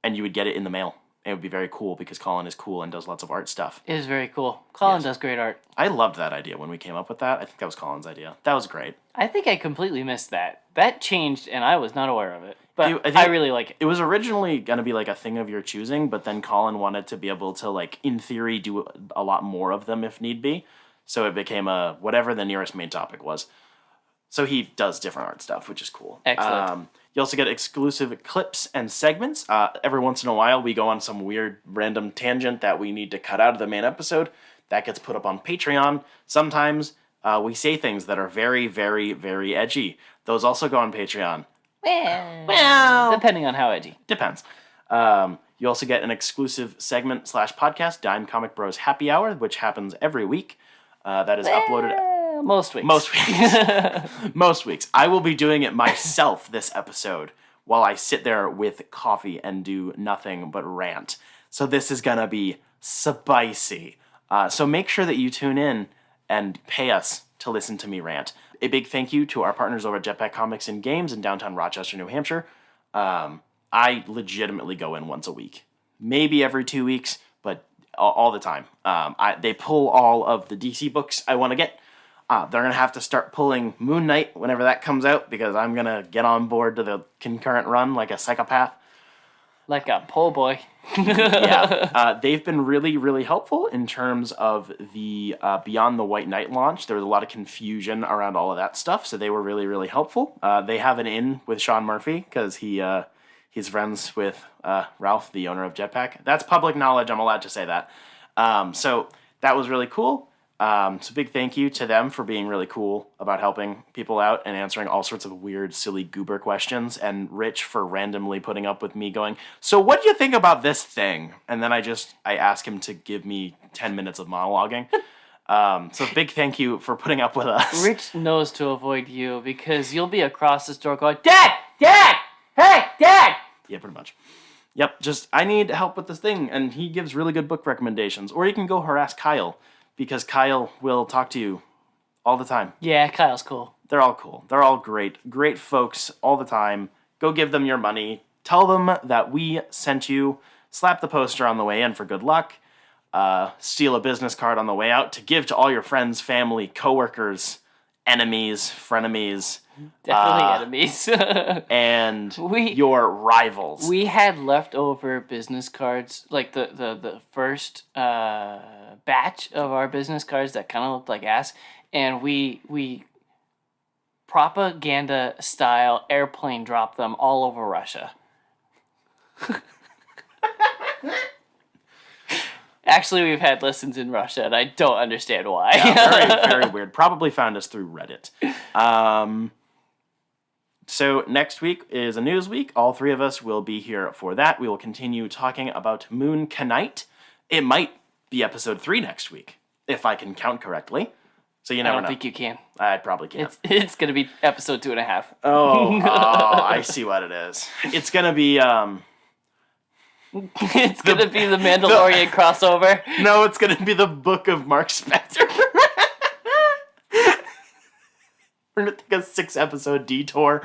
and you would get it in the mail. It would be very cool because Colin is cool and does lots of art stuff. It is very cool. Colin does great art. I loved that idea when we came up with that. I think that was Colin's idea. That was great. I think I completely missed that. That changed, and I was not aware of it. But Dude, I really like it. It was originally going to be like a thing of your choosing, but then Colin wanted to be able to, like, in theory, do a lot more of them if need be. So it became a whatever the nearest main topic was. So he does different art stuff, which is cool. Excellent. You also get exclusive clips and segments. Every once in a while, we go on some weird random tangent that we need to cut out of the main episode. That gets put up on Patreon. Sometimes we say things that are very, very, very edgy. Those also go on Patreon. Well, depending on how edgy. Depends. You also get an exclusive segment / podcast, Dime Comic Bros Happy Hour, which happens every week. That is uploaded... Most weeks. Most weeks. I will be doing it myself this episode while I sit there with coffee and do nothing but rant. So this is going to be spicy. So make sure that you tune in and pay us to listen to me rant. A big thank you to our partners over at Jetpack Comics and Games in downtown Rochester, New Hampshire. I legitimately go in once a week. Maybe every 2 weeks, but all the time. They pull all of the DC books I want to get. They're going to have to start pulling Moon Knight whenever that comes out because I'm going to get on board to the concurrent run like a psychopath. Like a po' boy. Yeah. They've been really, really helpful in terms of the Beyond the White Knight launch. There was a lot of confusion around all of that stuff, so they were really, really helpful. They have an in with Sean Murphy because he's friends with Ralph, the owner of Jetpack. That's public knowledge. I'm allowed to say that. So that was really cool. So big thank you to them for being really cool about helping people out and answering all sorts of weird, silly goober questions, and Rich for randomly putting up with me going, so what do you think about this thing? And then I ask him to give me 10 minutes of monologuing. So big thank you for putting up with us. Rich knows to avoid you because you'll be across the store going, Dad! Dad! Hey, Dad! Yeah, pretty much. Yep, I need help with this thing, and he gives really good book recommendations. Or you can go harass Kyle, because Kyle will talk to you all the time. Yeah, Kyle's cool. They're all cool. They're all great. Great folks all the time. Go give them your money. Tell them that we sent you. Slap the poster on the way in for good luck. Steal a business card on the way out to give to all your friends, family, coworkers, enemies, frenemies. Definitely enemies. And your rivals. We had leftover business cards, like the first batch of our business cards that kind of looked like ass, and we propaganda style airplane dropped them all over Russia. Actually, we've had listens in Russia, and I don't understand why. Yeah, very, very weird. Probably found us through Reddit. So next week is a news week. All three of us will be here for that. We will continue talking about Moon Knight. It might be episode 3 next week, if I can count correctly. So you I never don't know. think you can. I probably can't. It's gonna be episode 2.5. Oh, I see what it is. It's gonna be It's gonna be the Mandalorian crossover. no, it's gonna be the Book of Mark Spector. We're gonna take a 6-episode detour.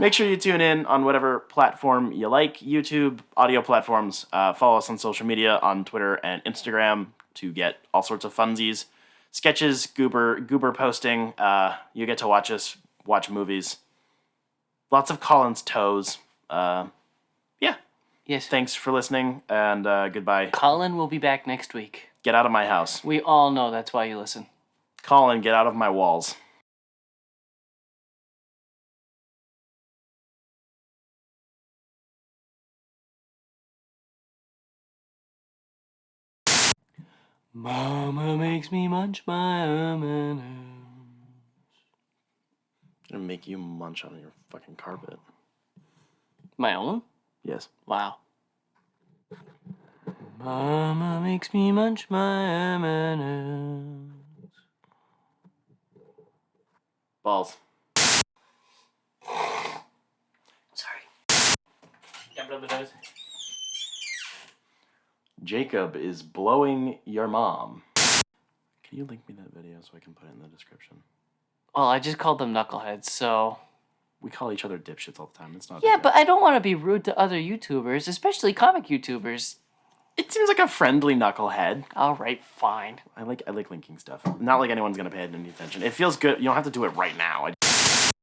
Make sure you tune in on whatever platform you like. YouTube, audio platforms. Follow us on social media on Twitter and Instagram to get all sorts of funsies, sketches, goober posting. You get to watch us watch movies. Lots of Colin's toes. Yeah. Yes. Thanks for listening, and goodbye. Colin will be back next week. Get out of my house. We all know that's why you listen. Colin, get out of my walls. Mama makes me munch my M&Ms. I'm gonna make you munch on your fucking carpet. My own? Yes. Wow. Mama makes me munch my M&Ms. Balls. Sorry. Got rub the nose. Jacob is blowing your mom. Can you link me that video so I can put it in the description? Well, I just called them knuckleheads, so... We call each other dipshits all the time. It's not. Yeah, but I don't want to be rude to other YouTubers, especially comic YouTubers. it seems like a friendly knucklehead. All right, fine. I like linking stuff. Not like anyone's gonna pay any attention. It feels good. You don't have to do it right now.